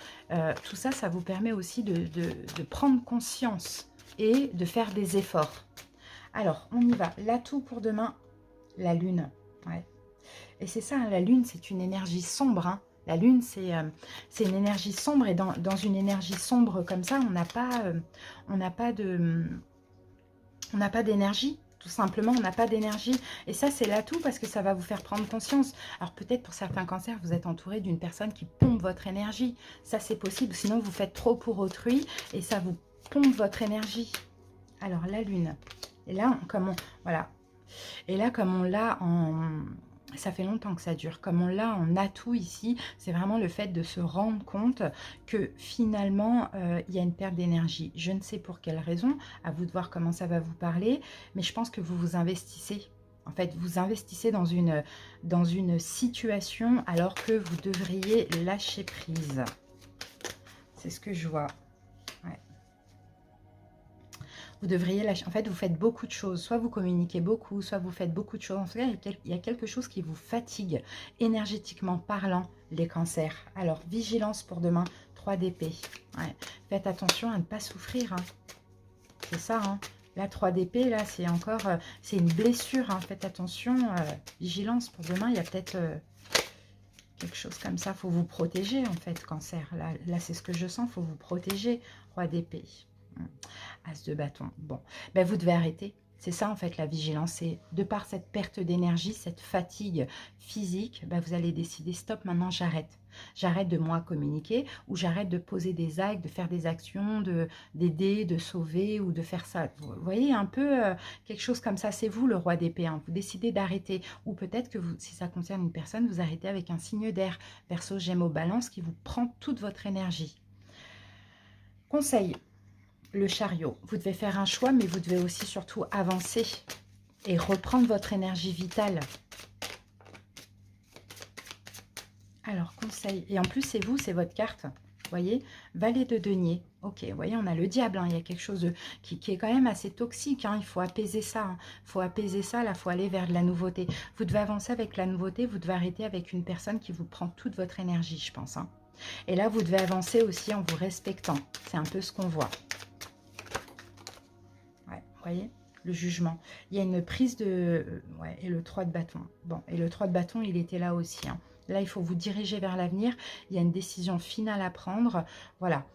tout ça, ça vous permet aussi de prendre conscience et de faire des efforts. Alors, on y va. L'atout pour demain, la lune. Ouais. Et c'est ça, hein, la lune, c'est une énergie sombre, hein. La lune, c'est une énergie sombre. Et dans une énergie sombre comme ça, on n'a pas d'énergie. Tout simplement, on n'a pas d'énergie. Et ça, c'est l'atout parce que ça va vous faire prendre conscience. Alors peut-être pour certains cancers, vous êtes entouré d'une personne qui pompe votre énergie. Ça, c'est possible. Sinon, vous faites trop pour autrui et ça vous pompe votre énergie. Alors, la lune. Et là, voilà. Et là, comme on l'a en... Ça fait longtemps que ça dure. Comme on l'a en atout ici, c'est vraiment le fait de se rendre compte que finalement, il y a une perte d'énergie. Je ne sais pour quelle raison, à vous de voir comment ça va vous parler, mais je pense que vous vous investissez. En fait, vous investissez dans une situation alors que vous devriez lâcher prise. C'est ce que je vois. Ouais. Vous devriez lâcher. En fait, vous faites beaucoup de choses. Soit vous communiquez beaucoup, soit vous faites beaucoup de choses. En tout cas, il y a quelque chose qui vous fatigue, énergétiquement parlant, les cancers. Alors, vigilance pour demain, 3 d'épée. Ouais. Faites attention à ne pas souffrir. Hein. C'est ça, hein. La 3 d'épée, là, c'est encore... c'est une blessure. Hein. Faites attention. Vigilance pour demain, il y a peut-être... quelque chose comme ça. Il faut vous protéger, en fait, cancer. Là c'est ce que je sens. Il faut vous protéger, roi d'épée. As de bâton. Bon, ben vous devez arrêter. C'est ça en fait la vigilance. C'est de par cette perte d'énergie, cette fatigue physique, ben, vous allez décider stop, maintenant j'arrête. J'arrête de moi communiquer ou j'arrête de poser des actes, de faire des actions, d'aider, de sauver ou de faire ça. Vous voyez un peu quelque chose comme ça. C'est vous le roi d'épée. Hein. Vous décidez d'arrêter. Ou peut-être que vous, si ça concerne une personne, vous arrêtez avec un signe d'air. Verseau, Gémeaux, Balance qui vous prend toute votre énergie. Conseil. Le chariot, vous devez faire un choix, mais vous devez aussi surtout avancer et reprendre votre énergie vitale. Alors, conseil. Et en plus, c'est vous, c'est votre carte. Vous voyez, valet de denier. Ok, vous voyez, on a le diable. Hein. Il y a quelque chose qui est quand même assez toxique. Hein. Il faut apaiser ça. Hein. Il faut apaiser ça. Là, il faut aller vers de la nouveauté. Vous devez avancer avec la nouveauté. Vous devez arrêter avec une personne qui vous prend toute votre énergie, je pense. Hein. Et là, vous devez avancer aussi en vous respectant. C'est un peu ce qu'on voit. Voyez, le jugement. Il y a une prise de... ouais, et le 3 de bâton. Bon, et le 3 de bâton, il était là aussi. Hein. Là, il faut vous diriger vers l'avenir. Il y a une décision finale à prendre. Voilà.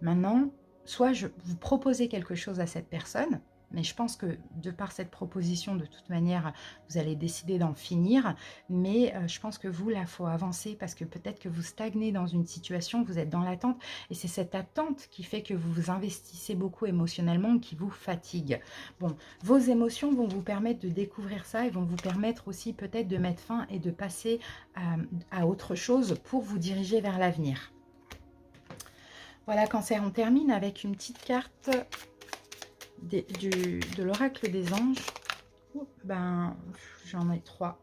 Maintenant, soit vous proposez quelque chose à cette personne, mais je pense que de par cette proposition, de toute manière, vous allez décider d'en finir. Mais je pense que vous, là, il faut avancer parce que peut-être que vous stagnez dans une situation, vous êtes dans l'attente. Et c'est cette attente qui fait que vous vous investissez beaucoup émotionnellement, qui vous fatigue. Bon, vos émotions vont vous permettre de découvrir ça et vont vous permettre aussi peut-être de mettre fin et de passer à autre chose pour vous diriger vers l'avenir. Voilà, cancer, on termine avec une petite carte de l'oracle des anges. Ben, j'en ai 3.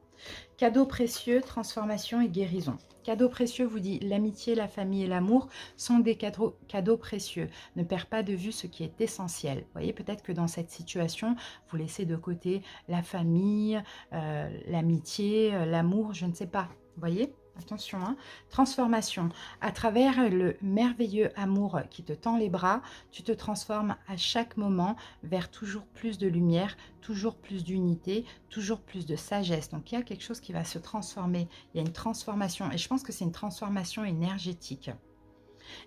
Cadeau précieux, transformation et guérison. cadeaux précieux vous dit l'amitié, la famille et l'amour sont des cadeaux précieux. Ne perds pas de vue ce qui est essentiel. Vous voyez, peut-être que dans cette situation, vous laissez de côté la famille, l'amitié, l'amour, je ne sais pas. Vous voyez? Attention, hein. Transformation. À travers le merveilleux amour qui te tend les bras, tu te transformes à chaque moment vers toujours plus de lumière, toujours plus d'unité, toujours plus de sagesse. Donc, il y a quelque chose qui va se transformer. Il y a une transformation. Et je pense que c'est une transformation énergétique.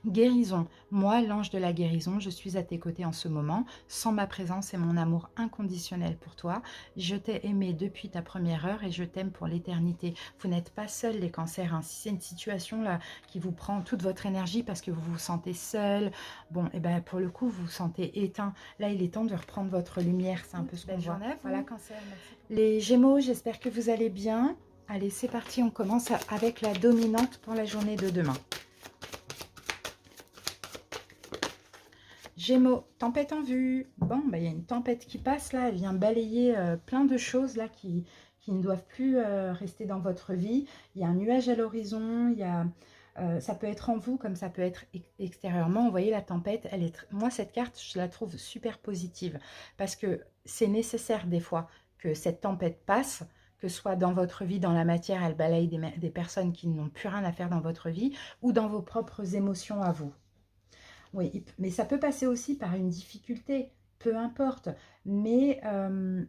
Guérison. Moi, l'ange de la guérison, je suis à tes côtés en ce moment. Sans ma présence et mon amour inconditionnel pour toi, je t'ai aimé depuis ta première heure et je t'aime pour l'éternité. Vous n'êtes pas seuls, les cancers. Hein. Si c'est une situation là qui vous prend toute votre énergie parce que vous vous sentez seul, bon, et ben pour le coup, vous vous sentez éteint. Là, il est temps de reprendre votre lumière. C'est un peu ce qu'on voit. Voilà, cancer. Merci. Les Gémeaux, j'espère que vous allez bien. Allez, c'est parti. On commence avec la dominante pour la journée de demain. Gémeaux, tempête en vue. Bon, bah, y a une tempête qui passe là, elle vient balayer plein de choses là qui ne doivent plus rester dans votre vie. Il y a un nuage à l'horizon, il y a, ça peut être en vous comme ça peut être extérieurement. Vous voyez la tempête, elle est moi cette carte, je la trouve super positive parce que c'est nécessaire des fois que cette tempête passe, que ce soit dans votre vie, dans la matière, elle balaye des personnes qui n'ont plus rien à faire dans votre vie ou dans vos propres émotions à vous. Oui, mais ça peut passer aussi par une difficulté, peu importe. Mais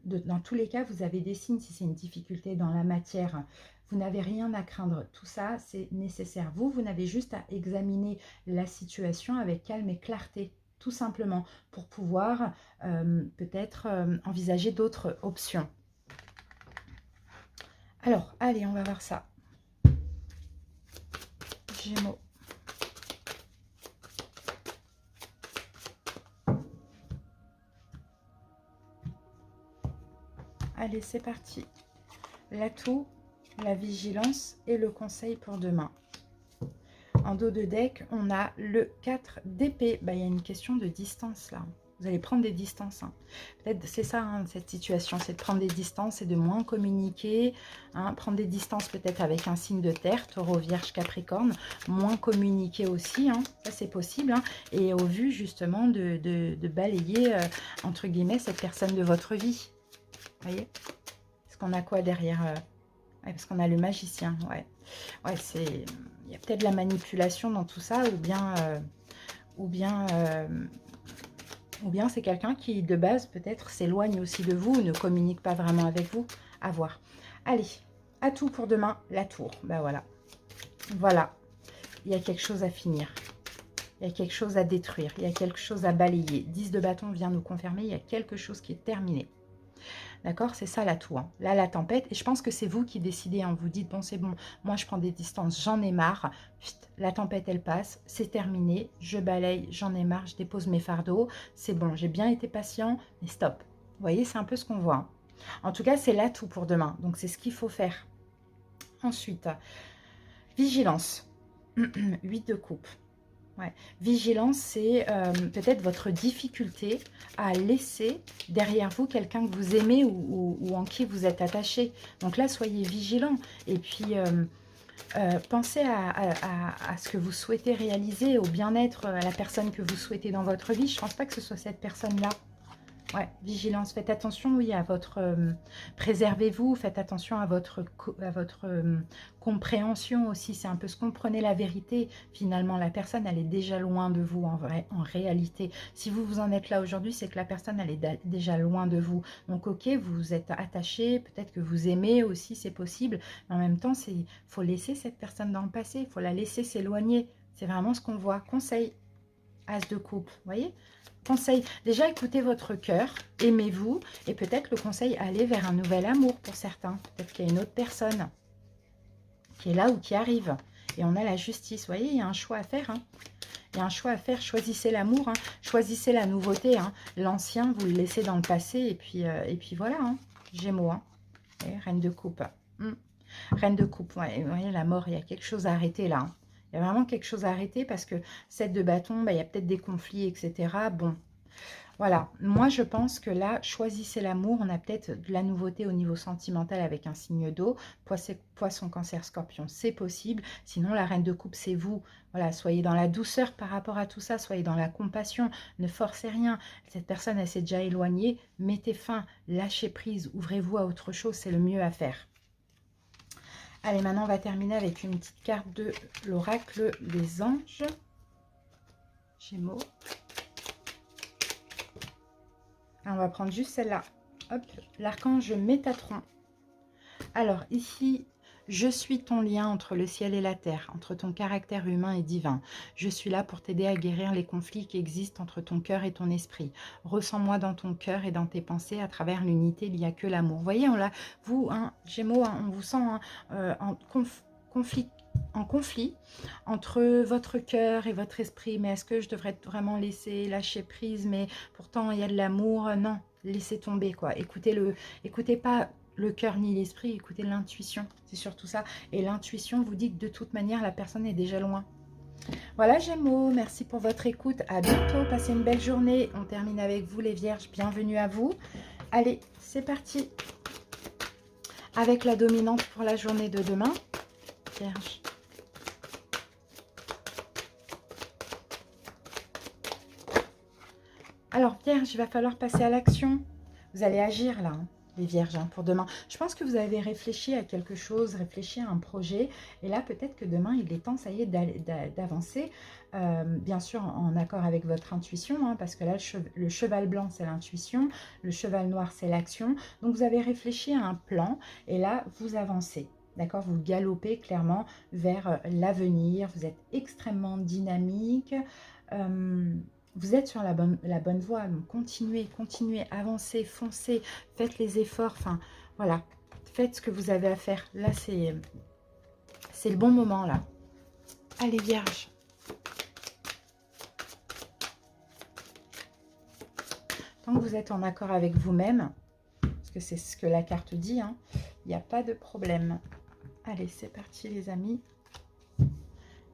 dans tous les cas, vous avez des signes si c'est une difficulté dans la matière. Vous n'avez rien à craindre. Tout ça, c'est nécessaire. Vous n'avez juste à examiner la situation avec calme et clarté, tout simplement, pour pouvoir peut-être envisager d'autres options. Alors, allez, on va voir ça. Gémeaux. Allez, c'est parti. L'atout, la vigilance et le conseil pour demain. En dos de deck, on a le 4 d'épée. Bah, il y a une question de distance là. Vous allez prendre des distances. Hein. Peut-être c'est ça, hein, cette situation, c'est de prendre des distances et de moins communiquer. Hein, prendre des distances peut-être avec un signe de terre, taureau, vierge, capricorne. Moins communiquer aussi, hein, ça c'est possible. Hein, et au vu justement de balayer, entre guillemets, cette personne de votre vie. Vous voyez? Est-ce qu'on a quoi derrière ouais, parce qu'on a le magicien. Ouais, ouais, c'est... Il y a peut-être de la manipulation dans tout ça, ou bien c'est quelqu'un qui, de base, peut-être s'éloigne aussi de vous, ou ne communique pas vraiment avec vous. À voir. Allez, atout pour demain, la tour. Ben voilà. Voilà. Il y a quelque chose à finir. Il y a quelque chose à détruire. Il y a quelque chose à balayer. 10 de bâton vient nous confirmer. Il y a quelque chose qui est terminé. D'accord, c'est ça l'atout. Hein. Là, la tempête. Et je pense que c'est vous qui décidez. Hein. Vous dites, bon, c'est bon, moi, je prends des distances, j'en ai marre. Chut, la tempête, elle passe, c'est terminé. Je balaye, j'en ai marre, je dépose mes fardeaux. C'est bon, j'ai bien été patient, mais stop. Vous voyez, c'est un peu ce qu'on voit. Hein. En tout cas, c'est l'atout pour demain. Donc, c'est ce qu'il faut faire. Ensuite, vigilance. 8 de coupe. Ouais. Vigilance, c'est peut-être votre difficulté à laisser derrière vous quelqu'un que vous aimez ou en qui vous êtes attaché. Donc là, soyez vigilant. Et puis, pensez à ce que vous souhaitez réaliser, au bien-être, à la personne que vous souhaitez dans votre vie. Je ne pense pas que ce soit cette personne-là. Ouais, vigilance, faites attention, oui, à votre... préservez-vous, faites attention à votre compréhension aussi. C'est un peu ce qu'on prenait la vérité. Finalement, la personne, elle est déjà loin de vous en réalité. Si vous vous en êtes là aujourd'hui, c'est que la personne, elle est déjà loin de vous. Donc, ok, vous êtes attaché, peut-être que vous aimez aussi, c'est possible. Mais en même temps, il faut laisser cette personne dans le passé, il faut la laisser s'éloigner. C'est vraiment ce qu'on voit. Conseil, as de coupe, vous voyez ? Conseil, déjà écoutez votre cœur, aimez-vous et peut-être le conseil, aller vers un nouvel amour pour certains. Peut-être qu'il y a une autre personne qui est là ou qui arrive. Et on a la justice, vous voyez, il y a un choix à faire. Hein. Il y a un choix à faire, choisissez l'amour, hein. Choisissez la nouveauté. Hein. L'ancien, vous le laissez dans le passé et puis voilà, hein. Gémeaux, hein. Et reine de coupe. Reine de coupe, ouais, vous voyez, la mort, il y a quelque chose à arrêter là. Hein. Il y a vraiment quelque chose à arrêter parce que 7 de bâton, bah, il y a peut-être des conflits, etc. Bon, Voilà, moi je pense que là, choisissez l'amour. On a peut-être de la nouveauté au niveau sentimental avec un signe d'eau. Poisson, cancer, scorpion, c'est possible. Sinon, la reine de coupe, c'est vous. Voilà, soyez dans la douceur par rapport à tout ça. Soyez dans la compassion. Ne forcez rien. Cette personne, elle s'est déjà éloignée. Mettez fin, lâchez prise, ouvrez-vous à autre chose. C'est le mieux à faire. Allez, maintenant, on va terminer avec une petite carte de l'oracle des anges. Gémeaux. On va prendre juste celle-là. Hop, l'archange Métatron. Alors ici, je suis ton lien entre le ciel et la terre, entre ton caractère humain et divin. Je suis là pour t'aider à guérir les conflits qui existent entre ton cœur et ton esprit. Ressens-moi dans ton cœur et dans tes pensées. À travers l'unité, il n'y a que l'amour. Vous voyez, vous, hein, Gémeaux, hein, on vous sent hein, en conflit entre votre cœur et votre esprit. Mais est-ce que je devrais vraiment laisser lâcher prise? Mais pourtant, il y a de l'amour. Non, laissez tomber, quoi. Écoutez pas le cœur ni l'esprit, écoutez l'intuition. C'est surtout ça. Et l'intuition vous dit que de toute manière, la personne est déjà loin. Voilà, Gémeaux, merci pour votre écoute. À bientôt, passez une belle journée. On termine avec vous, les Vierges. Bienvenue à vous. Allez, c'est parti. Avec la dominante pour la journée de demain. Vierge. Alors, Vierge, il va falloir passer à l'action. Vous allez agir là, hein, les Vierges, hein, pour demain. Je pense que vous avez réfléchi à quelque chose, réfléchi à un projet. Et là, peut-être que demain, il est temps, ça y est, d'avancer. Bien sûr, en accord avec votre intuition, hein, parce que là, le cheval blanc, c'est l'intuition. Le cheval noir, c'est l'action. Donc, vous avez réfléchi à un plan. Et là, vous avancez. D'accord, vous galopez clairement vers l'avenir. Vous êtes extrêmement dynamique. Vous êtes sur la bonne voie, donc continuez, avancez, foncez, faites les efforts, enfin voilà, faites ce que vous avez à faire. Là, c'est le bon moment, là. Allez, Vierge. Tant que vous êtes en accord avec vous-même, parce que c'est ce que la carte dit, hein, il n'y a pas de problème. Allez, c'est parti, les amis.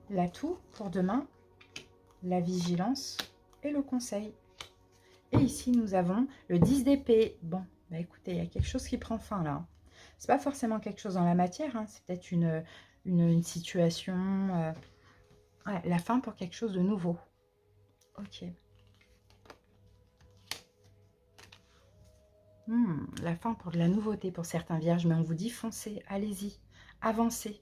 L'atout pour demain, la vigilance et le conseil. Et ici, nous avons le 10 d'épée. Bon, bah écoutez, il y a quelque chose qui prend fin là. C'est pas forcément quelque chose dans la matière, hein, c'est peut-être une situation, ouais, la fin pour quelque chose de nouveau. Ok. La fin pour de la nouveauté pour certains vierges, mais on vous dit foncez, allez-y, avancez.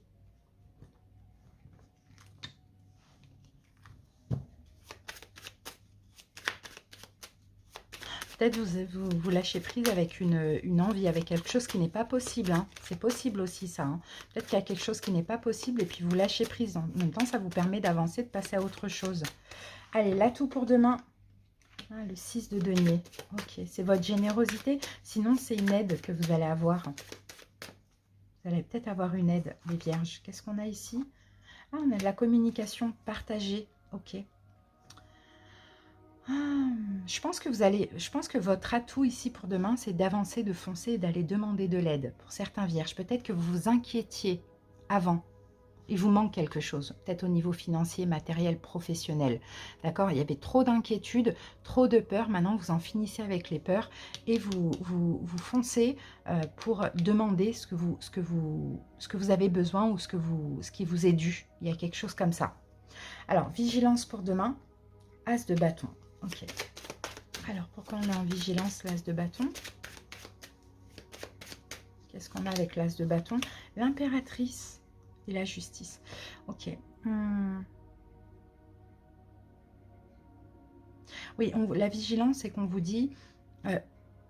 Peut-être vous lâchez prise avec une envie, avec quelque chose qui n'est pas possible. Hein. C'est possible aussi ça. Hein. Peut-être qu'il y a quelque chose qui n'est pas possible et puis vous lâchez prise. En même temps, ça vous permet d'avancer, de passer à autre chose. Allez, l'atout pour demain. Ah, le 6 de denier. Ok, c'est votre générosité. Sinon, c'est une aide que vous allez avoir. Vous allez peut-être avoir une aide, les vierges. Qu'est-ce qu'on a ici? Ah, on a de la communication partagée. Ok. Je pense que votre atout ici pour demain, c'est d'avancer, de foncer et d'aller demander de l'aide pour certains vierges. Peut-être que vous vous inquiétiez avant. Il vous manque quelque chose, peut-être au niveau financier, matériel, professionnel. D'accord? Il y avait trop d'inquiétudes, trop de peurs. Maintenant, vous en finissez avec les peurs et vous foncez pour demander ce que vous avez besoin ou ce qui vous est dû. Il y a quelque chose comme ça. Alors, vigilance pour demain, as de bâton. Ok. Alors, pourquoi on est en vigilance, l'as de bâton? Qu'est-ce qu'on a avec l'as de bâton? L'impératrice et la justice. Ok. Oui, la vigilance, c'est qu'on vous dit,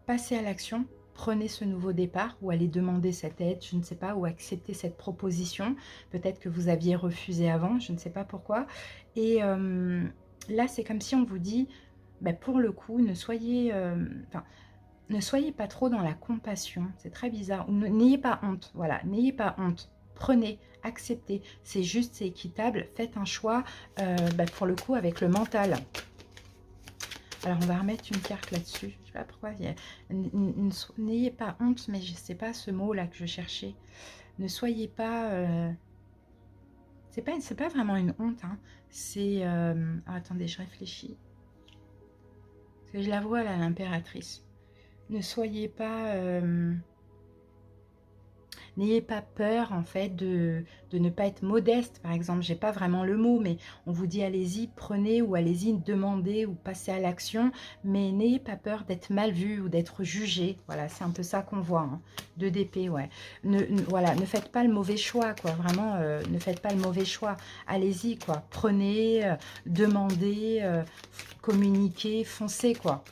passez à l'action, prenez ce nouveau départ ou allez demander cette aide, je ne sais pas, ou accepter cette proposition. Peut-être que vous aviez refusé avant, je ne sais pas pourquoi. Et là, c'est comme si on vous dit, bah, pour le coup, ne soyez pas trop dans la compassion. C'est très bizarre. N'ayez pas honte. Voilà, n'ayez pas honte. Prenez, acceptez. C'est juste, c'est équitable. Faites un choix, pour le coup, avec le mental. Alors, on va remettre une carte là-dessus. Je ne sais pas pourquoi. N'ayez pas honte, mais je ne sais pas ce mot-là que je cherchais. Ne soyez pas... c'est pas vraiment une honte. Hein. C'est... attendez, je réfléchis. Parce que je la vois là, l'impératrice. Ne soyez pas... n'ayez pas peur en fait de ne pas être modeste. Par exemple, j'ai pas vraiment le mot, mais on vous dit allez-y, prenez ou allez-y, demandez ou passez à l'action. Mais n'ayez pas peur d'être mal vu ou d'être jugé. Voilà, c'est un peu ça qu'on voit. Hein. 2 d'épée, ouais. Voilà, ne faites pas le mauvais choix, quoi. Vraiment, ne faites pas le mauvais choix. Allez-y, quoi. Prenez, demandez, communiquez, foncez, quoi.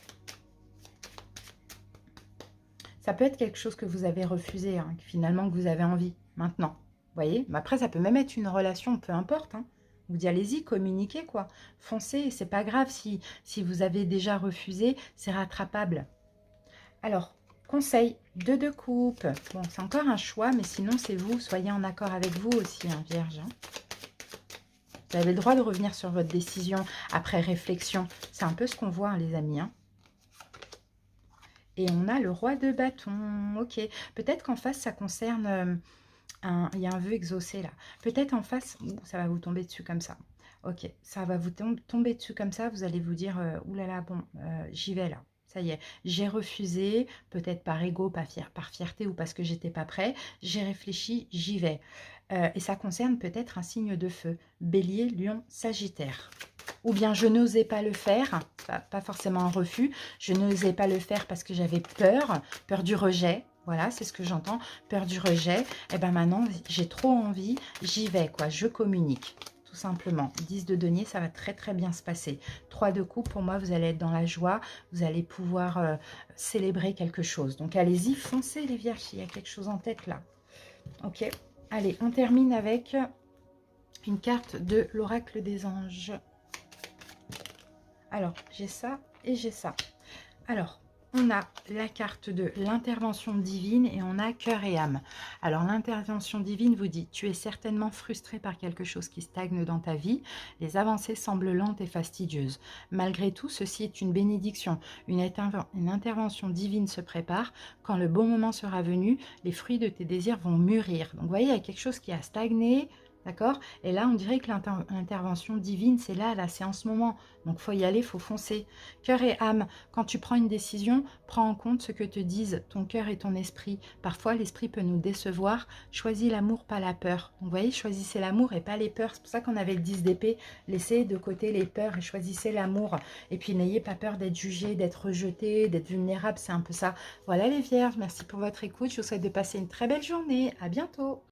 Ça peut être quelque chose que vous avez refusé, hein, finalement que vous avez envie, maintenant. Vous voyez? Mais après, ça peut même être une relation, peu importe. Hein. Vous dites, allez-y, communiquez, quoi. Foncez, c'est pas grave si vous avez déjà refusé, c'est rattrapable. Alors, conseil, 2 de coupe. Bon, c'est encore un choix, mais sinon, c'est vous. Soyez en accord avec vous aussi, hein, Vierge. Hein. Vous avez le droit de revenir sur votre décision après réflexion. C'est un peu ce qu'on voit, hein, les amis, hein. Et on a le roi de bâton. Ok. Peut-être qu'en face, ça concerne... il y a un vœu exaucé là. Peut-être en face... ça va vous tomber dessus comme ça. Ok. Ça va vous tomber dessus comme ça. Vous allez vous dire... oulala, bon, j'y vais là. Ça y est. J'ai refusé. Peut-être par ego, par fierté ou parce que j'étais pas prêt. J'ai réfléchi, j'y vais. Et ça concerne peut-être un signe de feu. Bélier, Lion, Sagittaire. Ou bien je n'osais pas le faire, pas forcément un refus, je n'osais pas le faire parce que j'avais peur, peur du rejet, voilà, c'est ce que j'entends, peur du rejet, et bien maintenant j'ai trop envie, j'y vais, quoi, je communique, tout simplement. 10 de denier, ça va très très bien se passer. 3 de coupe, pour moi, vous allez être dans la joie, vous allez pouvoir célébrer quelque chose. Donc allez-y, foncez les vierges, il y a quelque chose en tête là. Ok, allez, on termine avec une carte de l'oracle des anges. Alors, j'ai ça et j'ai ça. Alors, on a la carte de l'intervention divine et on a cœur et âme. Alors, l'intervention divine vous dit, tu es certainement frustré par quelque chose qui stagne dans ta vie. Les avancées semblent lentes et fastidieuses. Malgré tout, ceci est une bénédiction. Une intervention divine se prépare. Quand le bon moment sera venu, les fruits de tes désirs vont mûrir. Donc, vous voyez, il y a quelque chose qui a stagné. D'accord? Et là, on dirait que l'intervention divine, c'est là, c'est en ce moment. Donc, il faut y aller, il faut foncer. Cœur et âme, quand tu prends une décision, prends en compte ce que te disent ton cœur et ton esprit. Parfois, l'esprit peut nous décevoir. Choisis l'amour, pas la peur. Donc, vous voyez, choisissez l'amour et pas les peurs. C'est pour ça qu'on avait le 10 d'épée. Laissez de côté les peurs et choisissez l'amour. Et puis, n'ayez pas peur d'être jugé, d'être rejeté, d'être vulnérable. C'est un peu ça. Voilà les vierges, merci pour votre écoute. Je vous souhaite de passer une très belle journée. À bientôt.